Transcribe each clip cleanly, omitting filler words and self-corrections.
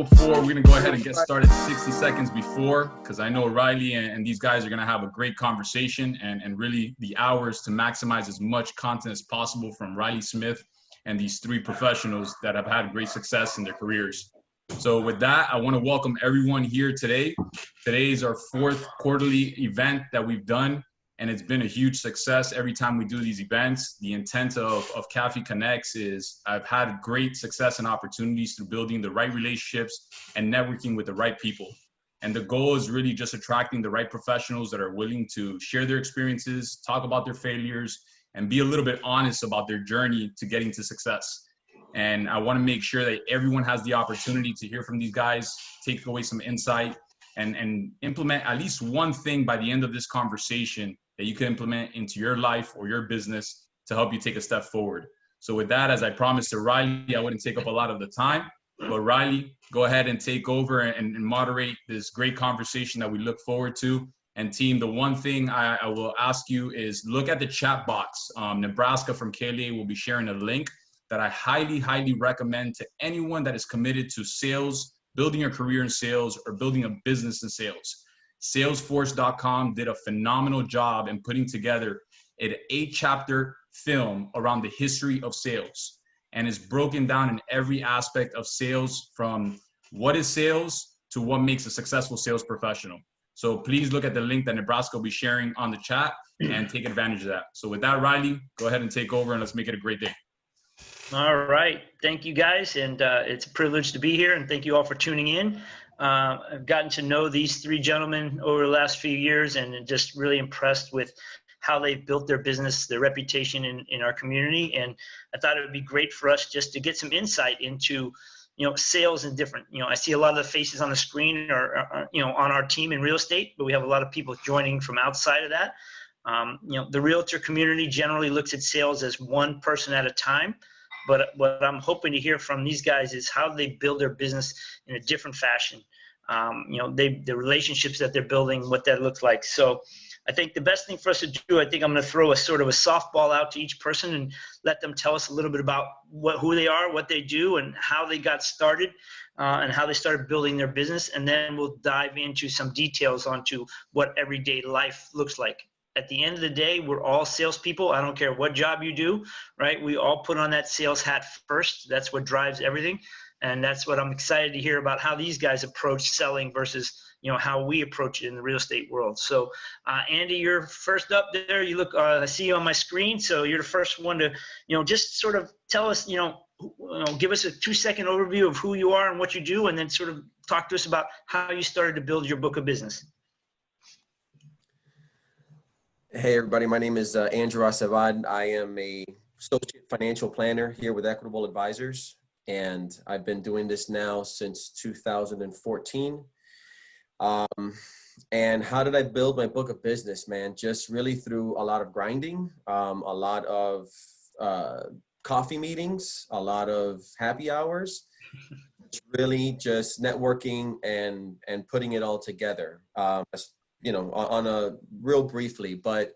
6:04. We're gonna go ahead and get started 60 seconds before, because I know Riley and these guys are gonna have a great conversation and really the hours to maximize as much content as possible from Riley Smith and these three professionals that have had great success in their careers. So with that, I want to welcome everyone here today. Today is our fourth quarterly event that we've done, and it's been a huge success every time we do these events. The intent of KAFY Connects is I've had great success and opportunities through building the right relationships and networking with the right people. And the goal is really just attracting the right professionals that are willing to share their experiences, talk about their failures, and be a little bit honest about their journey to getting to success. And I want to make sure that everyone has the opportunity to hear from these guys, take away some insight, and implement at least one thing by the end of this conversation that you can implement into your life or your business to help you take a step forward. So with that, as I promised to Riley, I wouldn't take up a lot of the time, but Riley, go ahead and take over and moderate this great conversation that we look forward to. And team, the one thing I will ask you is look at the chat box. Nebraska from KLA will be sharing a link that I highly recommend to anyone that is committed to sales, building a career in sales, or building a business in sales. Salesforce.com did a phenomenal job in putting together an 8-chapter film around the history of sales. And it's broken down in every aspect of sales, from what is sales to what makes a successful sales professional. So please look at the link that Nebraska will be sharing on the chat and take advantage of that. So with that, Riley, go ahead and take over and let's make it a great day. All right. Thank you, guys. And it's a privilege to be here. And thank you all for tuning in. I've gotten to know these three gentlemen over the last few years and just really impressed with how they've built their business, their reputation in our community. And I thought it would be great for us just to get some insight into, sales and different, I see a lot of the faces on the screen are on our team in real estate, but we have a lot of people joining from outside of that. The realtor community generally looks at sales as one person at a time. But what I'm hoping to hear from these guys is how they build their business in a different fashion. The relationships that they're building, what that looks like. So I think the best thing for us to do, I think I'm going to throw a sort of a softball out to each person and let them tell us a little bit about who they are, what they do, and how they got started, and how they started building their business. And then we'll dive into some details onto what everyday life looks like. At the end of the day, we're all salespeople. I don't care what job you do, right? We all put on that sales hat first. That's what drives everything. And that's what I'm excited to hear about, how these guys approach selling versus, how we approach it in the real estate world. So, Andy, you're first up there. You look, I see you on my screen. So you're the first one to, just sort of tell us, give us a 2-second overview of who you are and what you do, and then sort of talk to us about how you started to build your book of business. Hey everybody, my name is Andrew Acevad. I am a associate financial planner here with Equitable Advisors, and I've been doing this now since 2014. And how did I build my book of business, man? Just really through a lot of grinding, a lot of coffee meetings, a lot of happy hours, really just networking and putting it all together. On a real briefly, but,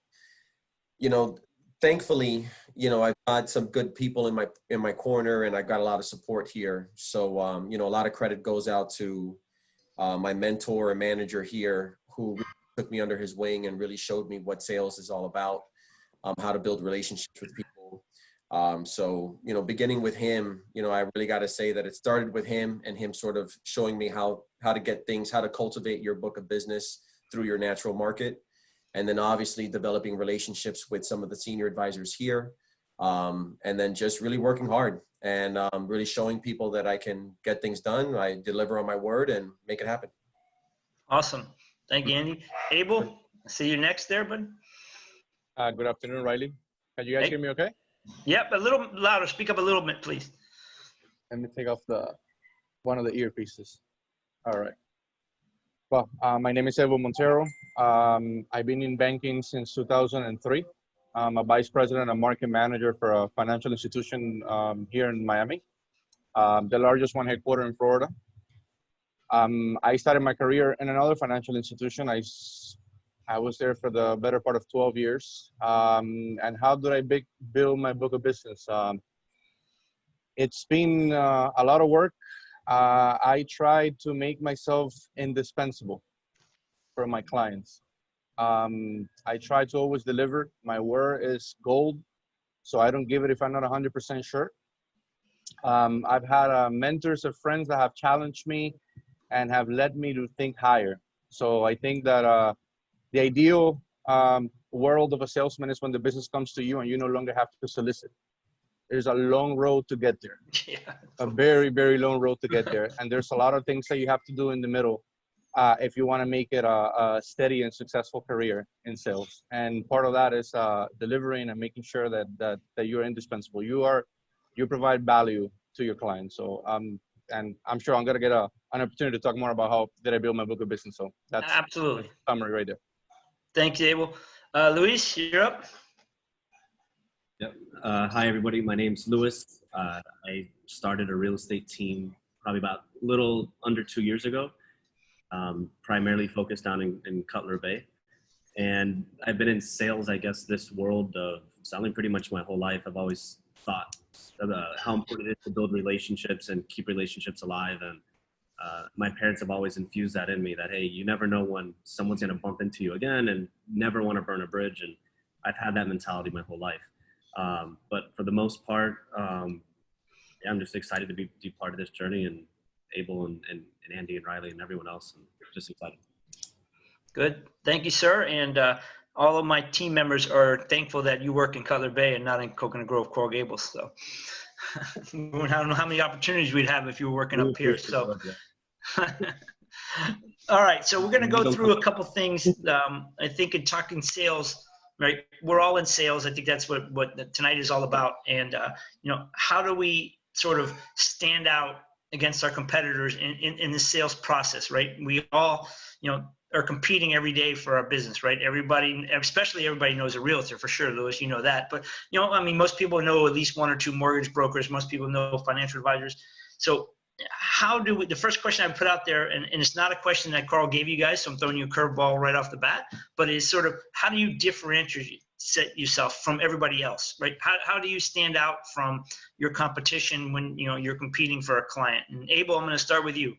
thankfully, I've got some good people in my corner, and I've got a lot of support here. So, a lot of credit goes out to my mentor and manager here, who really took me under his wing and really showed me what sales is all about, how to build relationships with people. So, beginning with him, I really got to say that it started with him and him sort of showing me how to get things, how to cultivate your book of business through your natural market. And then obviously developing relationships with some of the senior advisors here. And then just really working hard and really showing people that I can get things done. I deliver on my word and make it happen. Awesome. Thank you, Andy. Abel, I see you next there, bud. Good afternoon, Riley. Can you guys hear me okay? Yep, a little louder. Speak up a little bit, please. Let me take off one of the earpieces. All right. Well, my name is Evo Montero. I've been in banking since 2003. I'm a vice president and market manager for a financial institution here in Miami, the largest one headquartered in Florida. I started my career in another financial institution. I was there for the better part of 12 years. And how did I build my book of business? It's been a lot of work, I try to make myself indispensable for my clients. I try to always deliver. My word is gold, so I don't give it if I'm not 100% sure. I've had mentors or friends that have challenged me and have led me to think higher. So I think that the ideal world of a salesman is when the business comes to you and you no longer have to solicit. There's a long road to get there. Yeah. A very, very long road to get there. And there's a lot of things that you have to do in the middle if you want to make it a steady and successful career in sales. And part of that is delivering and making sure that you're indispensable. You provide value to your clients. So and I'm sure I'm gonna get an opportunity to talk more about how did I build my book of business. So that's Absolutely. the summary right there. Thank you, Abel. Luis, you're up. Yep. Hi, everybody. My name's Louis. I started a real estate team probably about a little under 2 years ago, primarily focused down in Cutler Bay. And I've been in sales, I guess, this world of selling pretty much my whole life. I've always thought how important it is to build relationships and keep relationships alive. And my parents have always infused that in me that, hey, you never know when someone's going to bump into you again, and never want to burn a bridge. And I've had that mentality my whole life. But for the most part, yeah, I'm just excited to be part of this journey, and Abel and Andy and Riley and everyone else. I'm just excited. Good. Thank you, sir. And all of my team members are thankful that you work in Cutler Bay and not in Coconut Grove, Coral Gables. So I don't know how many opportunities we'd have if you were working up here. So all right. So we're going to go through a couple things. I think in talking sales, right? We're all in sales. I think that's what tonight is all about. And, you know, how do we sort of stand out against our competitors in the sales process, right? We all, you know, are competing every day for our business, right? Everybody, especially everybody knows a realtor for sure, Louis, you know that. But, you know, I mean, most people know at least one or two mortgage brokers. Most people know financial advisors. So how do we, the first question I put out there, and it's not a question that Carl gave you guys, so I'm throwing you a curveball right off the bat, but it's sort of, how do you differentiate yourself from everybody else, right? How do you stand out from your competition when, you know, you're competing for a client? And Abel, I'm going to start with you.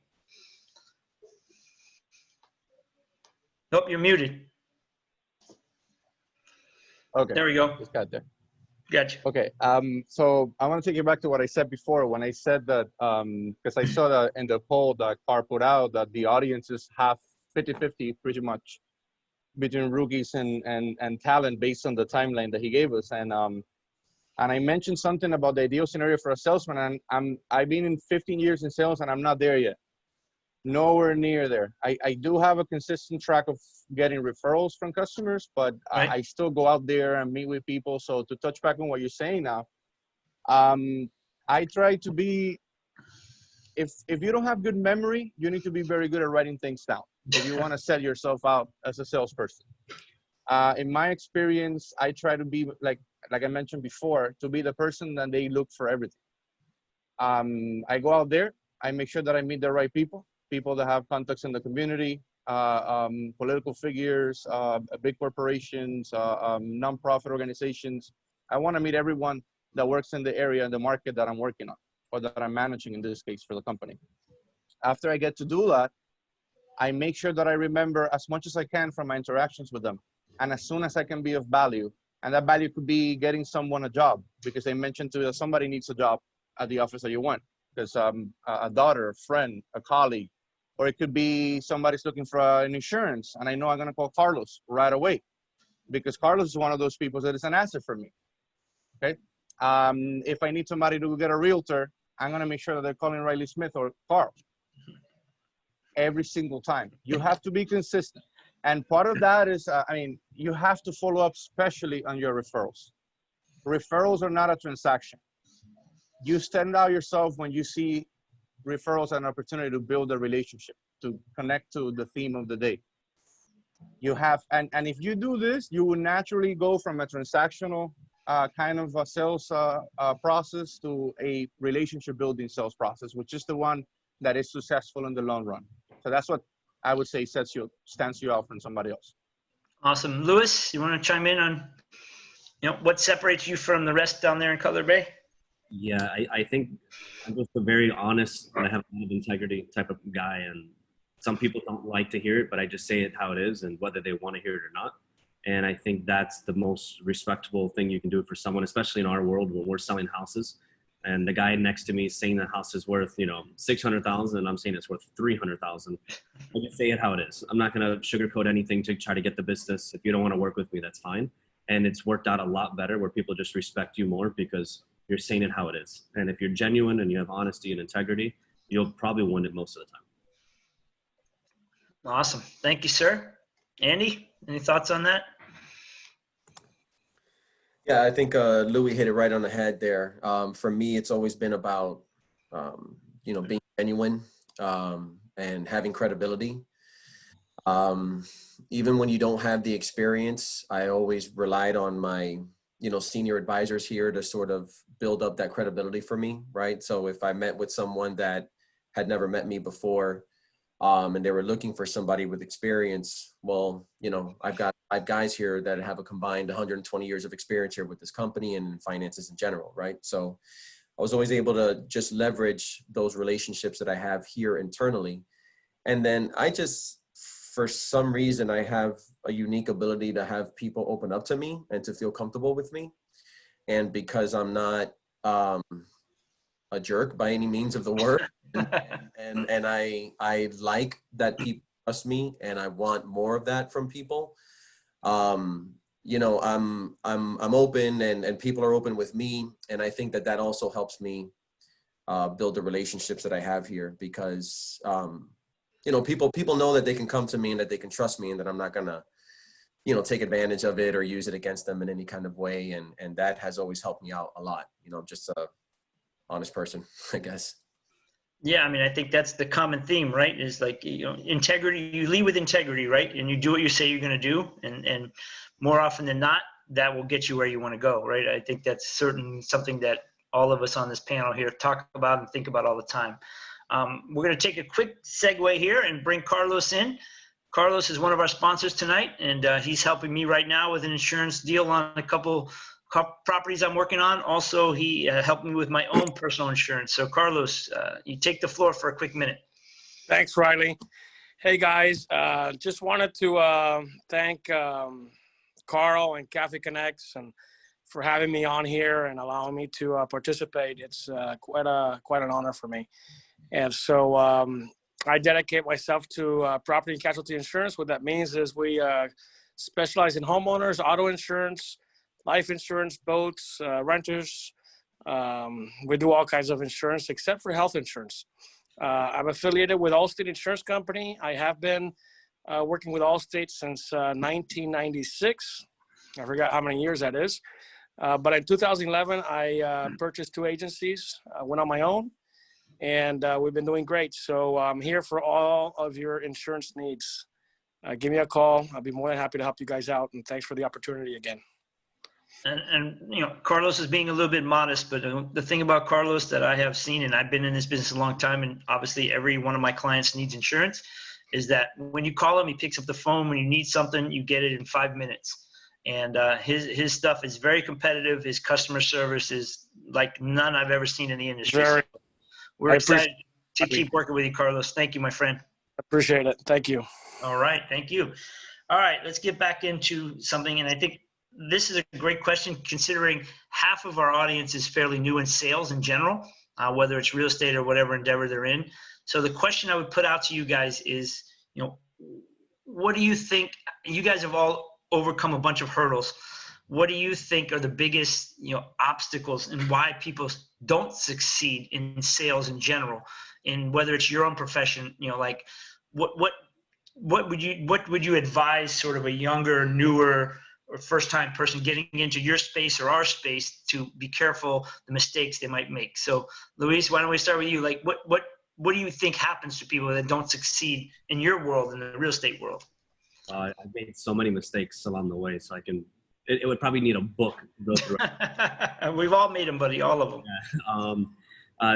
Nope, you're muted. Okay. There we go. Just got there. Gotcha. Okay. So I want to take you back to what I said before when I said that, because I saw that in the poll that Carr put out that the audience is half 50-50 pretty much between rookies and talent based on the timeline that he gave us. And I mentioned something about the ideal scenario for a salesman, and I've been in 15 years in sales and I'm not there yet. Nowhere near there. I do have a consistent track of getting referrals from customers, but right. I still go out there and meet with people. So to touch back on what you're saying now, I try to be, if you don't have good memory, you need to be very good at writing things down if you want to set yourself out as a salesperson. In my experience, I try to be, like I mentioned before, to be the person that they look for everything. I go out there, I make sure that I meet the right people that have contacts in the community, political figures, big corporations, nonprofit organizations. I want to meet everyone that works in the area and the market that I'm working on, or that I'm managing in this case for the company. After I get to do that, I make sure that I remember as much as I can from my interactions with them. And as soon as I can be of value, and that value could be getting someone a job, because they mentioned to you that somebody needs a job at the office that you want, because a daughter, a friend, a colleague, or it could be somebody's looking for an insurance, and I know I'm going to call Carlos right away, because Carlos is one of those people that is an asset for me. Okay. If I need somebody to get a realtor, I'm going to make sure that they're calling Riley Smith or Carl. Every single time. You have to be consistent. And part of that is, I mean, you have to follow up, especially on your referrals. Referrals are not a transaction. You stand out yourself when you see referrals as an opportunity to build a relationship, to connect to the theme of the day. You have, and if you do this, you will naturally go from a transactional kind of a sales process to a relationship building sales process, which is the one that is successful in the long run. So that's what I would say stands you out from somebody else. Awesome. Louis, you want to chime in on, you know, what separates you from the rest down there in Cutler Bay? Yeah, I think I'm just a very honest and I have a lot of integrity type of guy. And some people don't like to hear it, but I just say it how it is and whether they want to hear it or not. And I think that's the most respectable thing you can do for someone, especially in our world when we're selling houses. And the guy next to me is saying the house is worth, 600,000, and I'm saying it's worth 300,000. I just say it how it is. I'm not going to sugarcoat anything to try to get the business. If you don't want to work with me, that's fine. And it's worked out a lot better where people just respect you more because you're saying it how it is. And if you're genuine and you have honesty and integrity, you'll probably win it most of the time. Awesome. Thank you, sir. Andy, any thoughts on that? Yeah, I think Louis hit it right on the head there. For me, it's always been about, being genuine and having credibility. Even when you don't have the experience, I always relied on my, senior advisors here to sort of build up that credibility for me, right? So if I met with someone that had never met me before, and they were looking for somebody with experience, well, I've got 5 guys here that have a combined 120 years of experience here with this company and finances in general, right? So I was always able to just leverage those relationships that I have here internally. And then for some reason, I have a unique ability to have people open up to me and to feel comfortable with me. And because I'm not a jerk by any means of the word, and I like that people trust me, and I want more of that from people. I'm open, and people are open with me, and I think that also helps me build the relationships that I have here because people know that they can come to me and that they can trust me and that I'm not gonna take advantage of it or use it against them in any kind of way, and that has always helped me out a lot. Just a honest person, I guess. Yeah, I mean, I think that's the common theme, right? Is like, integrity, you lead with integrity, right? And you do what you say you're going to do. And more often than not, that will get you where you want to go, right? I think that's certainly something that all of us on this panel here talk about and think about all the time. We're going to take a quick segue here and bring Carlos in. Carlos is one of our sponsors tonight, and he's helping me right now with an insurance deal on a couple properties I'm working on. Also, he helped me with my own personal insurance. So Carlos, you take the floor for a quick minute. Thanks, Riley. Hey guys, just wanted to thank Carl and KAFY Connects and for having me on here and allowing me to participate. It's quite an honor for me. And so I dedicate myself to property and casualty insurance. What that means is we specialize in homeowners, auto insurance, life insurance, boats, renters. We do all kinds of insurance except for health insurance. I'm affiliated with Allstate Insurance Company. I have been working with Allstate since 1996. I forgot how many years that is. But in 2011, I purchased 2 agencies, went on my own, and we've been doing great. So I'm here for all of your insurance needs. Give me a call. I'll be more than happy to help you guys out. And thanks for the opportunity again. And Carlos is being a little bit modest, but the thing about Carlos that I have seen, and I've been in this business a long time, and obviously every one of my clients needs insurance, is that when you call him, he picks up the phone. When you need something, you get it in 5 minutes. And his stuff is very competitive. His customer service is like none I've ever seen in the industry. So we're excited to keep working with you, Carlos. Thank you, my friend. Appreciate it. Thank you. All right. Thank you. All right. Let's get back into something. And I think this is a great question, considering half of our audience is fairly new in sales in general, whether it's real estate or whatever endeavor they're in. So the question I would put out to you guys is, what do you think? You guys have all overcome a bunch of hurdles. What do you think are the biggest, obstacles and why people don't succeed in sales in general? And whether it's your own profession, like what would you advise sort of a younger, newer, or first-time person getting into your space or our space to be careful the mistakes they might make? So, Luis, why don't we start with you? Like, what do you think happens to people that don't succeed in your world, in the real estate world? I've made so many mistakes along the way, so it would probably need a book to go through. We've all made them, buddy, all of them. Yeah.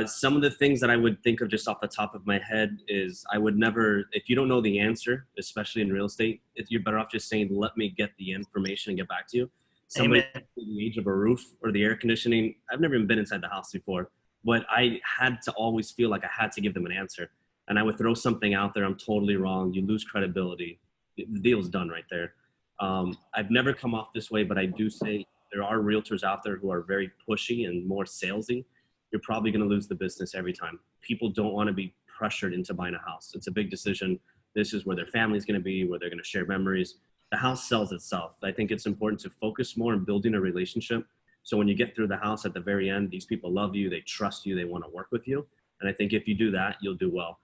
Some of the things that I would think of just off the top of my head is I would never, if you don't know the answer, especially in real estate, you're better off just saying, let me get the information and get back to you. Somebody Amen. the age of a roof or the air conditioning. I've never even been inside the house before, but I had to always feel like I had to give them an answer. And I would throw something out there. I'm totally wrong. You lose credibility. The deal's done right there. I've never come off this way, but I do say there are realtors out there who are very pushy and more salesy. You're probably going to lose the business every time. People don't want to be pressured into buying a house. It's a big decision. This is where their family's going to be, where they're going to share memories. The house sells itself. I think it's important to focus more on building a relationship. So when you get through the house at the very end, these people love you, they trust you, they want to work with you. And I think if you do that, you'll do well.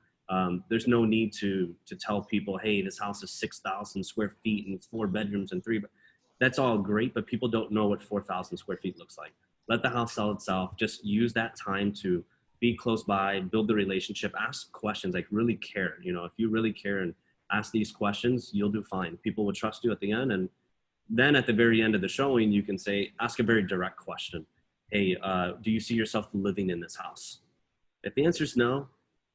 There's no need to tell people, hey, this house is 6,000 square feet and it's 4 bedrooms and 3. That's all great, but people don't know what 4,000 square feet looks like. Let the house sell itself. Just use that time to be close by, build the relationship, ask questions, like really care. You know, if you really care and ask these questions, you'll do fine. People will trust you at the end. And then at the very end of the showing, you can say, ask a very direct question. Hey, do you see yourself living in this house? If the answer is no,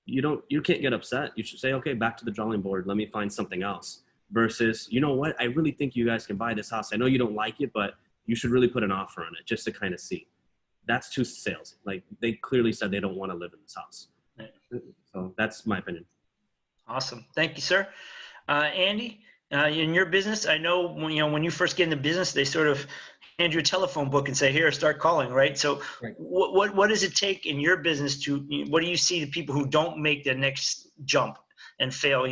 you can't get upset. You should say, okay, back to the drawing board. Let me find something else. Versus, you know what? I really think you guys can buy this house. I know you don't like it, but you should really put an offer on it just to kind of see. That's too salesy. Like they clearly said they don't want to live in this house. So that's my opinion. Awesome. Thank you, sir. Andy, in your business, I know when you first get into business, they sort of hand you a telephone book and say, here, start calling, right? So Right. what does it take in your business what do you see the people who don't make the next jump and fail?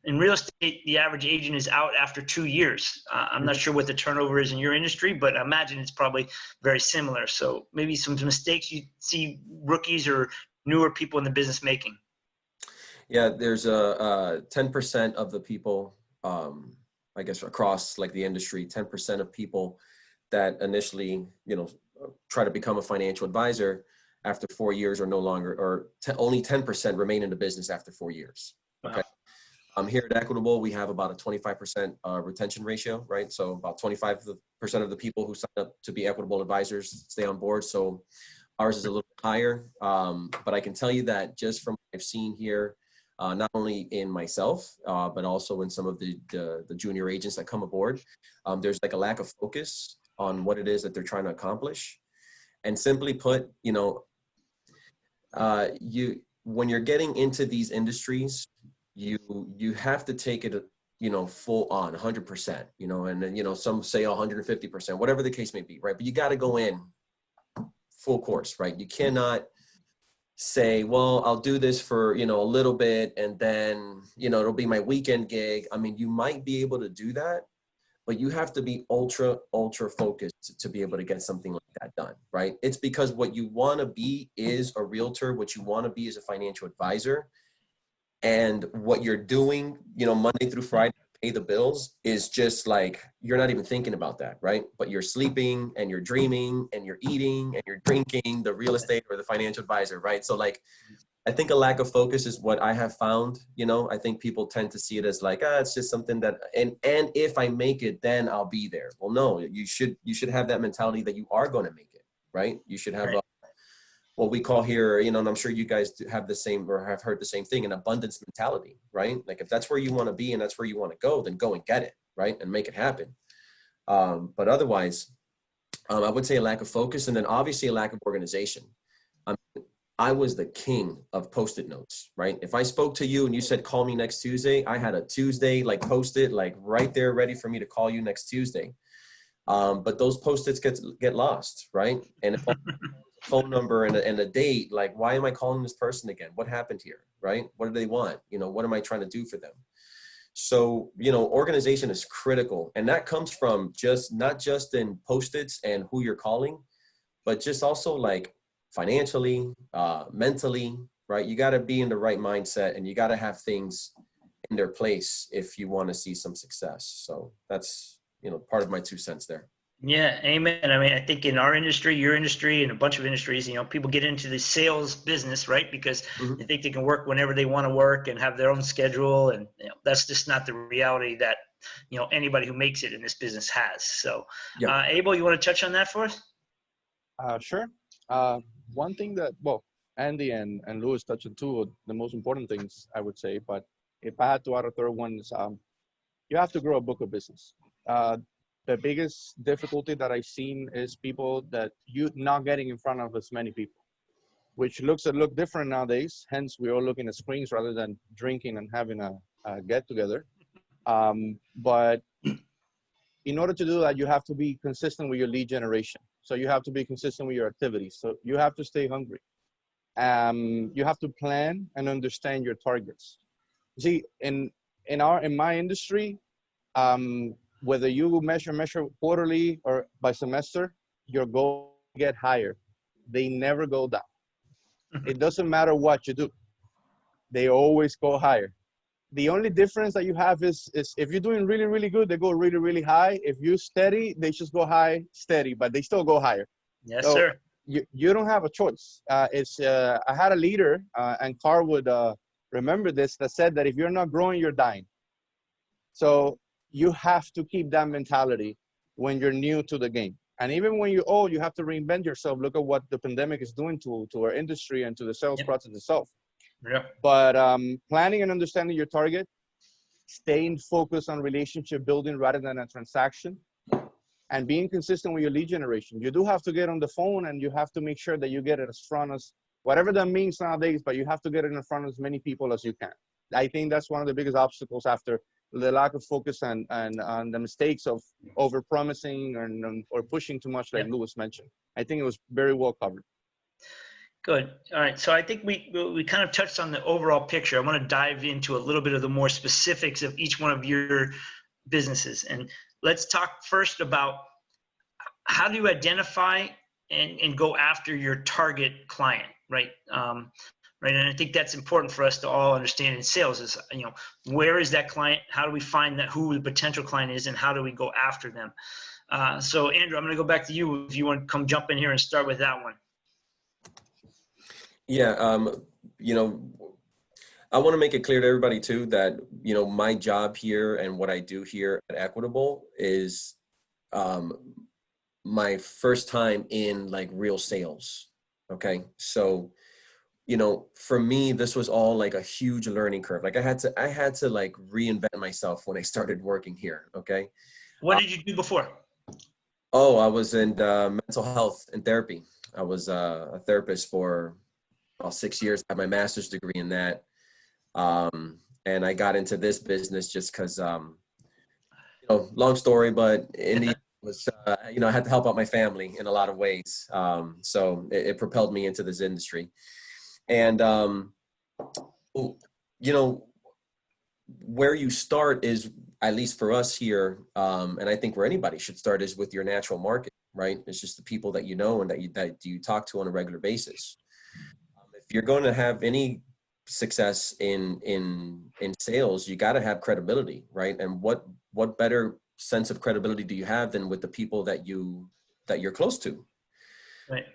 In real estate, the average agent is out after 2 years. I'm not sure what the turnover is in your industry, but I imagine it's probably very similar. So maybe some mistakes you see rookies or newer people in the business making. Yeah, there's a 10% of the people, I guess across like the industry, 10% of people that initially, try to become a financial advisor after 4 years or no longer, or only 10% remain in the business after 4 years. Okay. Wow. Here at Equitable, we have about a 25% retention ratio, right? So about 25% of the people who sign up to be Equitable advisors stay on board. So ours is a little higher, but I can tell you that just from what I've seen here, not only in myself, but also in some of the junior agents that come aboard, there's like a lack of focus on what it is that they're trying to accomplish. And simply put, when you're getting into these industries, you have to take it, full on 100%, and then, some say 150%, whatever the case may be, right? But you got to go in full course, right? You cannot say, well, I'll do this for, a little bit and then, it'll be my weekend gig. I mean, you might be able to do that, but you have to be ultra focused to be able to get something like that done, right? It's because what you want to be is a realtor, what you want to be is a financial advisor. And what you're doing, Monday through Friday, to pay the bills is just like, you're not even thinking about that, right? But you're sleeping and you're dreaming and you're eating and you're drinking the real estate or the financial advisor, right? So like, I think a lack of focus is what I have found. I think people tend to see it as like, it's just something that, and if I make it, then I'll be there. Well, no, you should have that mentality that you are going to make it, right? You should have what we call here, and I'm sure you guys have the same or have heard the same thing, an abundance mentality, right? Like if that's where you want to be and that's where you want to go, then go and get it, right? And make it happen. But otherwise, I would say a lack of focus, and then obviously a lack of organization. I was the king of Post-it notes, right? If I spoke to you and you said, call me next Tuesday, I had a Tuesday, like Post-it, like right there ready for me to call you next Tuesday. But those Post-its get lost, right? And if phone number and a date, like, why am I calling this person again? What happened here, right? What do they want? What am I trying to do for them? So, organization is critical. And that comes from not just in Post-its and who you're calling, but just also like financially, mentally, right? You got to be in the right mindset and you got to have things in their place if you want to see some success. So that's, part of my 2 cents there. Yeah, amen. I mean, I think in our industry, your industry, and a bunch of industries, people get into the sales business, right? Because they think they can work whenever they want to work and have their own schedule. And that's just not the reality that, anybody who makes it in this business has. So, Abel, you want to touch on that for us? Sure. One thing that, Andy and Louis touched on two of the most important things, I would say, but if I had to add a third one, is you have to grow a book of business. the biggest difficulty that I've seen is people that you not getting in front of as many people, which look different nowadays. Hence, we're all looking at screens rather than drinking and having a get together. But in order to do that, you have to be consistent with your lead generation. So you have to be consistent with your activities. So you have to stay hungry. You have to plan and understand your targets. See, in my industry, whether you measure quarterly or by semester, your goals get higher. They never go down. It doesn't matter what you do. They always go higher. The only difference that you have is if you're doing really, really good, they go really, really high. If you're steady, they just go high, steady, but they still go higher. Yes, So sir. you don't have a choice. I had a leader, and Carl would remember this, that said that if you're not growing, you're dying. So you have to keep that mentality when you're new to the game. And even when you're old, you have to reinvent yourself. Look at what the pandemic is doing to our industry and to the sales process itself. Yeah. But planning and understanding your target, staying focused on relationship building rather than a transaction, and being consistent with your lead generation. You do have to get on the phone, and you have to make sure that you get it as front as, whatever that means nowadays, but you have to get it in front of as many people as you can. I think that's one of the biggest obstacles after the lack of focus and the mistakes of over-promising or pushing too much, like Louis mentioned. I think it was very well covered. Good. All right. So I think we kind of touched on the overall picture. I want to dive into a little bit of the more specifics of each one of your businesses. And let's talk first about how do you identify and go after your target client, right? Right. And I think that's important for us to all understand in sales is, where is that client? How do we find that who the potential client is, and how do we go after them? So Andrew, I'm going to go back to you if you want to come jump in here and start with that one. Yeah, I want to make it clear to everybody too that, my job here and what I do here at Equitable is my first time in like real sales. Okay. So, for me, this was all like a huge learning curve. Like I had to like reinvent myself when I started working here. Okay. What did you do before? Oh, I was in mental health and therapy. I was a therapist for about 6 years. I had my master's degree in that. And I got into this business just because, long story, but in the end, it was, I had to help out my family in a lot of ways. So it propelled me into this industry. And, where you start is, at least for us here, and I think where anybody should start, is with your natural market, right? It's just the people that you know and that you talk to on a regular basis. If you're going to have any success in sales, you got to have credibility, right? And what better sense of credibility do you have than with the people that you're close to? Right.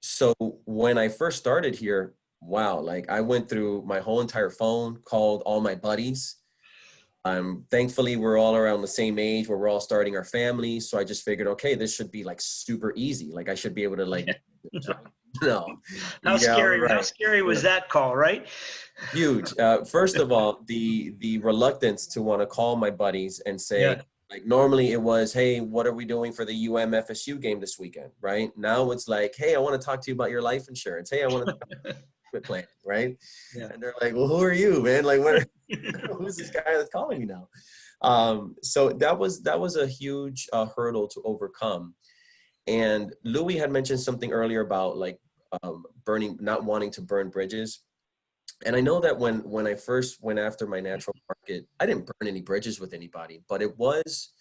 So when I first started here, wow, like I went through my whole entire phone, called all my buddies. Thankfully, we're all around the same age where we're all starting our families. So I just figured, okay, this should be like super easy. Like I should be able to like, no. How scary was that call, right? Huge. First of all, the reluctance to want to call my buddies and say, like normally it was, hey, what are we doing for the FSU game this weekend, right? Now it's like, hey, I want to talk to you about your life insurance. Hey, I want to talk about your plan, right? Yeah. And they're like, well, who are you, man? Like, who's this guy that's calling me now? So that was a huge hurdle to overcome. And Louis had mentioned something earlier about like not wanting to burn bridges. And I know that when I first went after my natural market, I didn't burn any bridges with anybody, but it was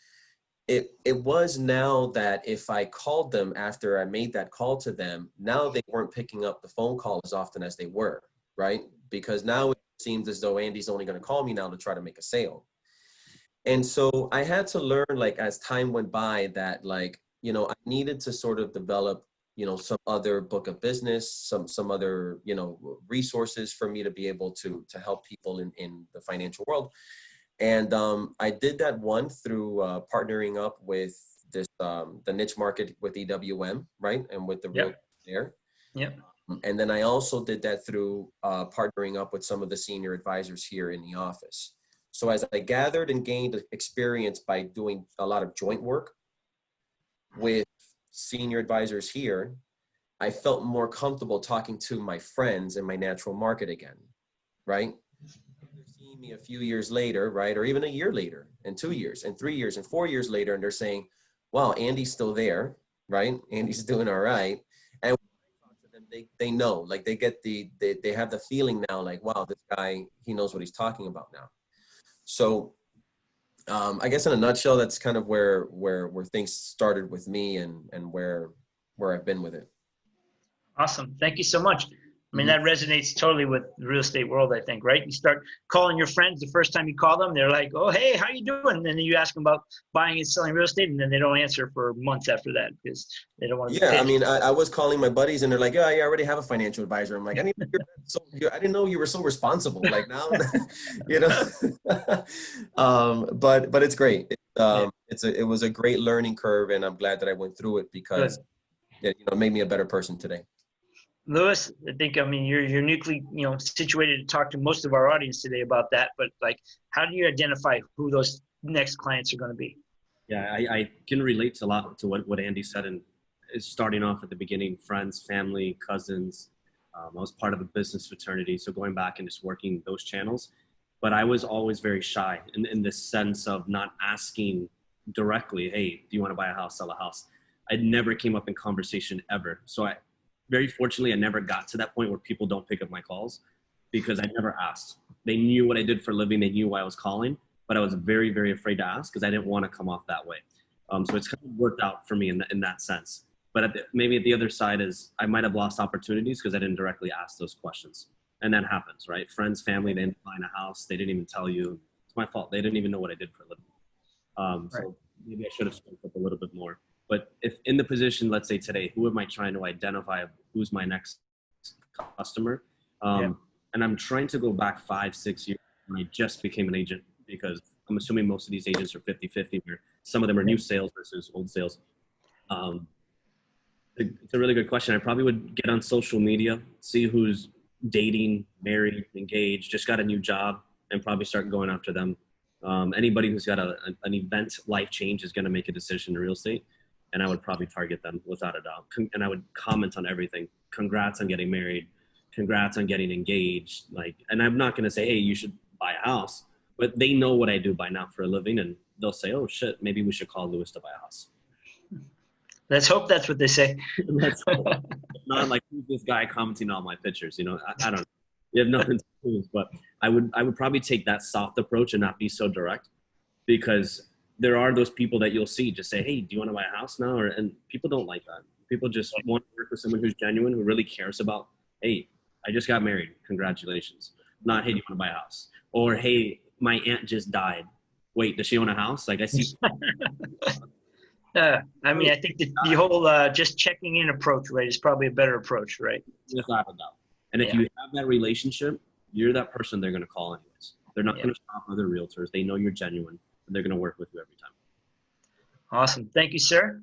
now that if I called them after I made that call to them, now they weren't picking up the phone call as often as they were, right? Because now it seems as though Andy's only going to call me now to try to make a sale. And so I had to learn, like, as time went by, that like, I needed to sort of develop some other book of business, some other, resources for me to be able to help people in the financial world. And I did that one through partnering up with the niche market with EWM, right? And with the real there. Yeah. And then I also did that through partnering up with some of the senior advisors here in the office. So as I gathered and gained experience by doing a lot of joint work with senior advisors here, I felt more comfortable talking to my friends in my natural market again, right? They're seeing me a few years later, right? Or even a year later, and 2 years, and 3 years, and 4 years later, and they're saying, wow, Andy's still there, right? Andy's doing all right. And when I talk to them, they know, like they get they have the feeling now, like, wow, this guy, he knows what he's talking about now. So I guess in a nutshell, that's kind of where things started with me and where I've been with it. Awesome. Thank you so much. I mean, that resonates totally with the real estate world, I think, right? You start calling your friends the first time you call them, they're like, oh, hey, how you doing? And then you ask them about buying and selling real estate, and then they don't answer for months after that because they don't want to. Yeah, I mean, I was calling my buddies, and they're like, yeah, I already have a financial advisor. I'm like, I didn't know you were so responsible. Like now, you know. But it's great. It was a great learning curve, and I'm glad that I went through it because it made me a better person today. Louis, I think, I mean, you're uniquely, situated to talk to most of our audience today about that, but like, how do you identify who those next clients are going to be? Yeah, I can relate a lot to what Andy said, and is starting off at the beginning, friends, family, cousins. I was part of a business fraternity, so going back and just working those channels. But I was always very shy in the sense of not asking directly, hey, do you want to buy a house, sell a house? I never came up in conversation ever. So very fortunately, I never got to that point where people don't pick up my calls because I never asked. They knew what I did for a living. They knew why I was calling, but I was very, very afraid to ask because I didn't want to come off that way. So it's kind of worked out for me in that sense. But maybe at the other side is I might have lost opportunities because I didn't directly ask those questions. And that happens, right? Friends, family, they ended up buying a house. They didn't even tell you. It's my fault. They didn't even know what I did for a living. So maybe I should have spoken up a little bit more. But if in the position, let's say today, who am I trying to identify who's my next customer? And I'm trying to go back 5-6 years when I just became an agent because I'm assuming most of these agents are 50-50 where some of them are new sales versus old sales. It's a really good question. I probably would get on social media, see who's dating, married, engaged, just got a new job, and probably start going after them. Anybody who's got an event life change is going to make a decision in real estate. And I would probably target them without a doubt. And I would comment on everything. Congrats on getting married. Congrats on getting engaged. And I'm not going to say, hey, you should buy a house. But they know what I do by now for a living. And they'll say, oh, shit, maybe we should call Louis to buy a house. Let's hope that's what they say. Let's hope. Not like, who's this guy commenting on all my pictures? I don't know. You have nothing to lose. But I would probably take that soft approach and not be so direct because there are those people that you'll see just say, hey, do you want to buy a house now? And people don't like that. People just want to work with someone who's genuine, who really cares about, hey, I just got married. Congratulations. Not, hey, do you want to buy a house? Or, hey, my aunt just died. Wait, does she own a house? Like I see. I mean, I think the whole just checking in approach, right, is probably a better approach, right? Without a doubt. And if you have that relationship, you're that person they're going to call anyways. They're not going to shop other realtors. They know you're genuine. They're going to work with you every time. Awesome. Thank you, sir.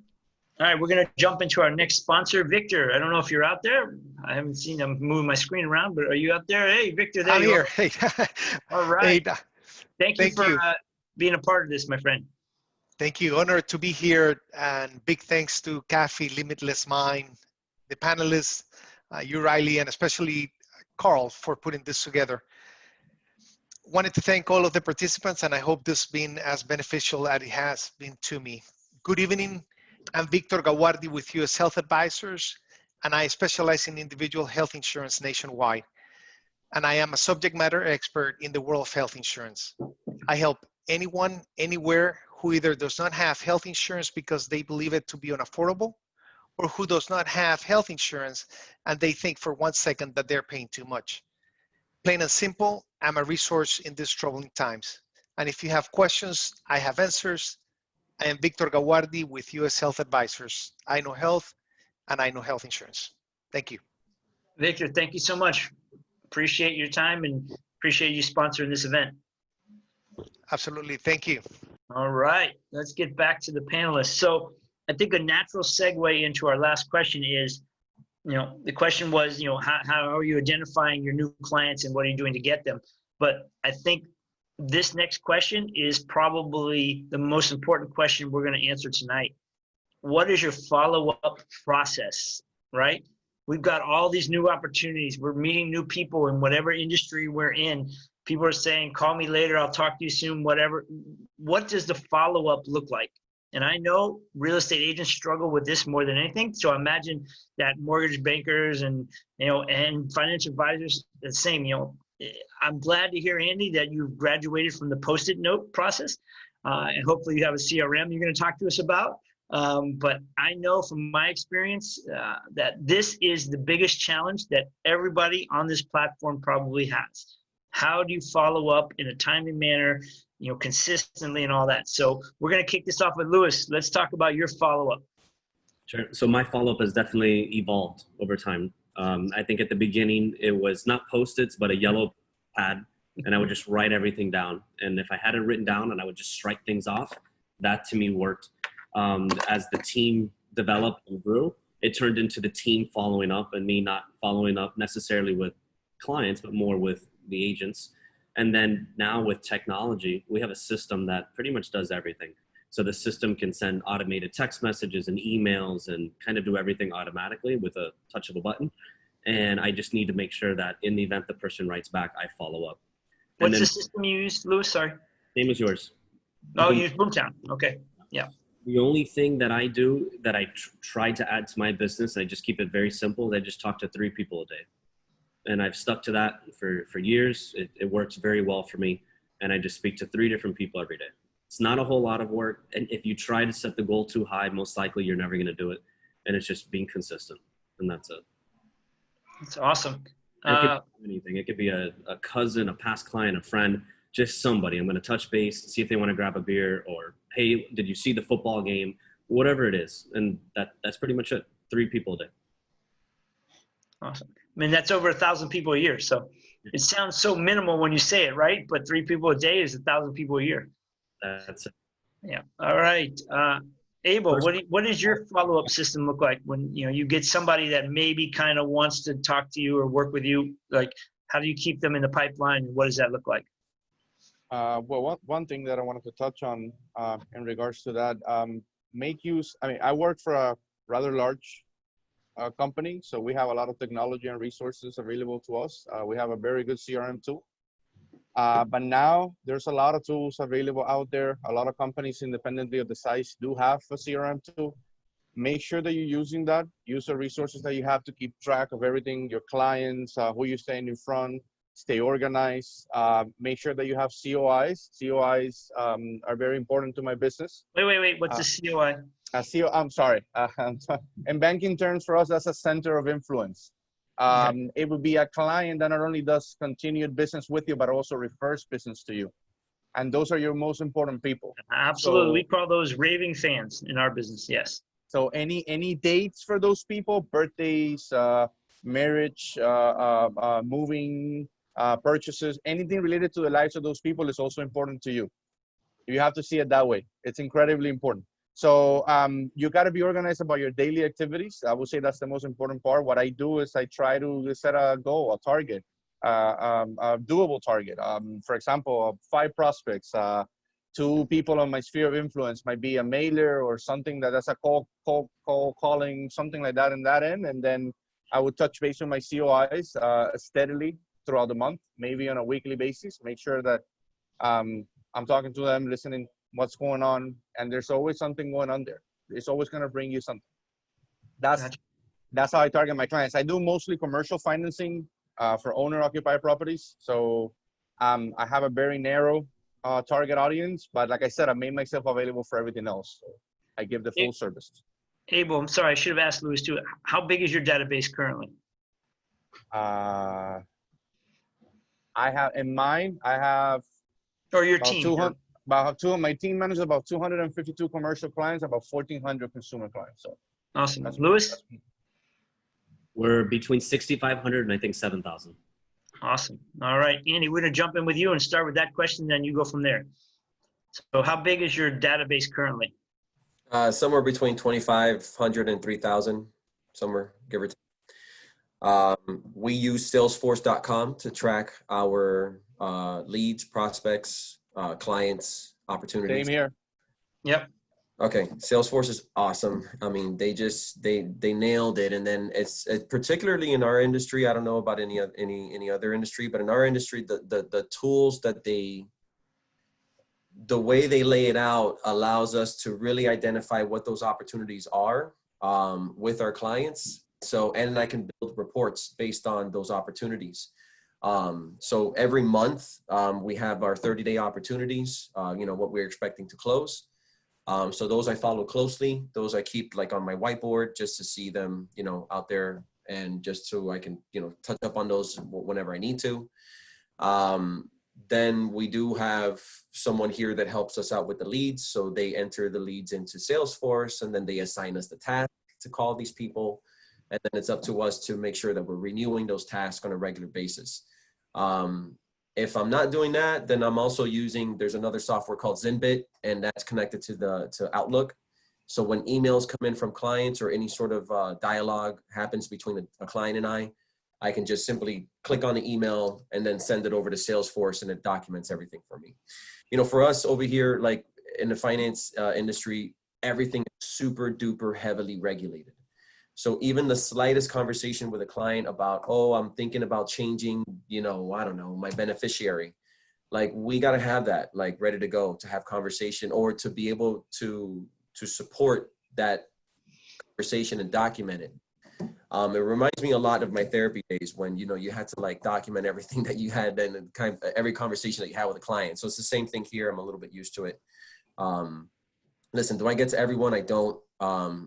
All right, we're going to jump into our next sponsor, Victor. I don't know if you're out there. I haven't seen him moving my screen around, but are you out there? Hey, Victor, there you are. Hey. All right. Hey, Thank you for being a part of this, my friend. Thank you. Honored to be here. And big thanks to KAFY, Limitless Mind, the panelists, you, Riley, and especially Carl for putting this together. Wanted to thank all of the participants, and I hope this has been as beneficial as it has been to me. Good evening. I'm Victor Gawardi with US Health Advisors, and I specialize in individual health insurance nationwide. And I am a subject matter expert in the world of health insurance. I help anyone, anywhere, who either does not have health insurance because they believe it to be unaffordable, or who does not have health insurance and they think for 1 second that they're paying too much. Plain and simple, I'm a resource in these troubling times. And if you have questions, I have answers. I am Victor Gawardi with US Health Advisors. I know health and I know health insurance. Thank you. Victor, thank you so much. Appreciate your time and appreciate you sponsoring this event. Absolutely. Thank you. All right, let's get back to the panelists. So I think a natural segue into our last question is, the question was, how are you identifying your new clients and what are you doing to get them? But I think this next question is probably the most important question we're going to answer tonight. What is your follow-up process, right? We've got all these new opportunities. We're meeting new people in whatever industry we're in. People are saying, call me later, I'll talk to you soon, whatever. What does the follow-up look like? And I know real estate agents struggle with this more than anything. So I imagine that mortgage bankers and, and financial advisors, the same, I'm glad to hear, Andy, that you've graduated from the Post-it note process. And hopefully you have a CRM you're going to talk to us about. But I know from my experience that this is the biggest challenge that everybody on this platform probably has. How do you follow up in a timely manner, consistently and all that? So we're going to kick this off with Lewis. Let's talk about your follow-up. Sure. So my follow-up has definitely evolved over time. I think at the beginning it was not Post-its, but a yellow pad, and I would just write everything down. And if I had it written down and I would just strike things off, that to me worked. As the team developed and grew, it turned into the team following up and me not following up necessarily with clients, but more with the agents. And then now with technology, we have a system that pretty much does everything. So the system can send automated text messages and emails and kind of do everything automatically with a touch of a button. And I just need to make sure that in the event the person writes back, I follow up. What's the system you use, Lewis? Sorry. Same as yours. Oh, you use Boomtown. Okay. Yeah. The only thing that I do that I try to add to my business, I just keep it very simple. I just talk to 3 people a day. And I've stuck to that for years. It works very well for me. And I just speak to 3 different people every day. It's not a whole lot of work. And if you try to set the goal too high, most likely you're never going to do it. And it's just being consistent. And that's it. That's awesome. It could be anything. It could be a cousin, a past client, a friend, just somebody. I'm going to touch base, see if they want to grab a beer, or, hey, did you see the football game? Whatever it is. And that's pretty much it. 3 people a day. Awesome. I mean, that's over 1,000 people a year. So it sounds so minimal when you say it, right? But 3 people a day is 1,000 people a year. That's it. Yeah. All right. Abel, what does your follow-up system look like when you get somebody that maybe kind of wants to talk to you or work with you? Like, how do you keep them in the pipeline? What does that look like? Well, one thing that I wanted to touch on in regards to that, make use. I mean, I work for a rather large company, so we have a lot of technology and resources available to us. We have a very good CRM tool. But now there's a lot of tools available out there. A lot of companies, independently of the size, do have a CRM tool. Make sure that you're using that. Use the resources that you have to keep track of everything, your clients, who you're staying in front, stay organized. Make sure that you have COIs. COIs are very important to my business. Wait. What's the COI? I'm sorry. In banking terms, for us, that's a center of influence. It would be a client that not only does continued business with you, but also refers business to you. And those are your most important people. Absolutely. So, we call those raving fans in our business. Yes. So any dates for those people, birthdays, marriage, moving, purchases, anything related to the lives of those people is also important to you. You have to see it that way. It's incredibly important. So you got to be organized about your daily activities. I would say that's the most important part. What I do is I try to set a goal, a target, a doable target. For example, 5 prospects, 2 people on my sphere of influence might be a mailer or something that's a calling, something like that in that end. And then I would touch base with my COIs steadily throughout the month, maybe on a weekly basis. Make sure that I'm talking to them, listening what's going on, and there's always something going on there. It's always going to bring you something. That's how I target my clients. I do mostly commercial financing for owner-occupied properties. So I have a very narrow target audience, but like I said, I made myself available for everything else. So I give the full service. Abel, I'm sorry, I should have asked Lewis too. How big is your database currently? I have in mind, I have or your team. My team manages about 252 commercial clients, about 1,400 consumer clients. So awesome. Lewis? We're between 6,500 and I think 7,000. Awesome. All right, Andy, we're going to jump in with you and start with that question, then you go from there. So how big is your database currently? Somewhere between 2,500 and 3,000, somewhere, give or take. We use Salesforce.com to track our leads, prospects, clients, opportunities. Same here. Yep. Okay, Salesforce is awesome. I mean, they nailed it. And then it's particularly in our industry. I don't know about any other industry, but in our industry, the tools that the way they lay it out allows us to really identify what those opportunities are with our clients. So, and I can build reports based on those opportunities. So every month we have our 30-day opportunities, what we're expecting to close. So those I follow closely. Those I keep like on my whiteboard just to see them, out there, and just so I can, touch up on those whenever I need to. Then we do have someone here that helps us out with the leads. So they enter the leads into Salesforce, and then they assign us the task to call these people. And then it's up to us to make sure that we're renewing those tasks on a regular basis. If I'm not doing that, then I'm also there's another software called Zenbit, and that's connected to Outlook. So when emails come in from clients or any sort of dialogue happens between a client and I can just simply click on the email and then send it over to Salesforce, and it documents everything for me. For us over here, like in the finance industry, everything is super duper heavily regulated. So even the slightest conversation with a client about, oh, I'm thinking about changing, I don't know, my beneficiary. Like, we got to have that like ready to go to have conversation, or to be able to support that conversation and document it. It reminds me a lot of my therapy days when, you had to like document everything that you had and kind of every conversation that you had with a client. So it's the same thing here. I'm a little bit used to it. Listen, do I get to everyone? I don't.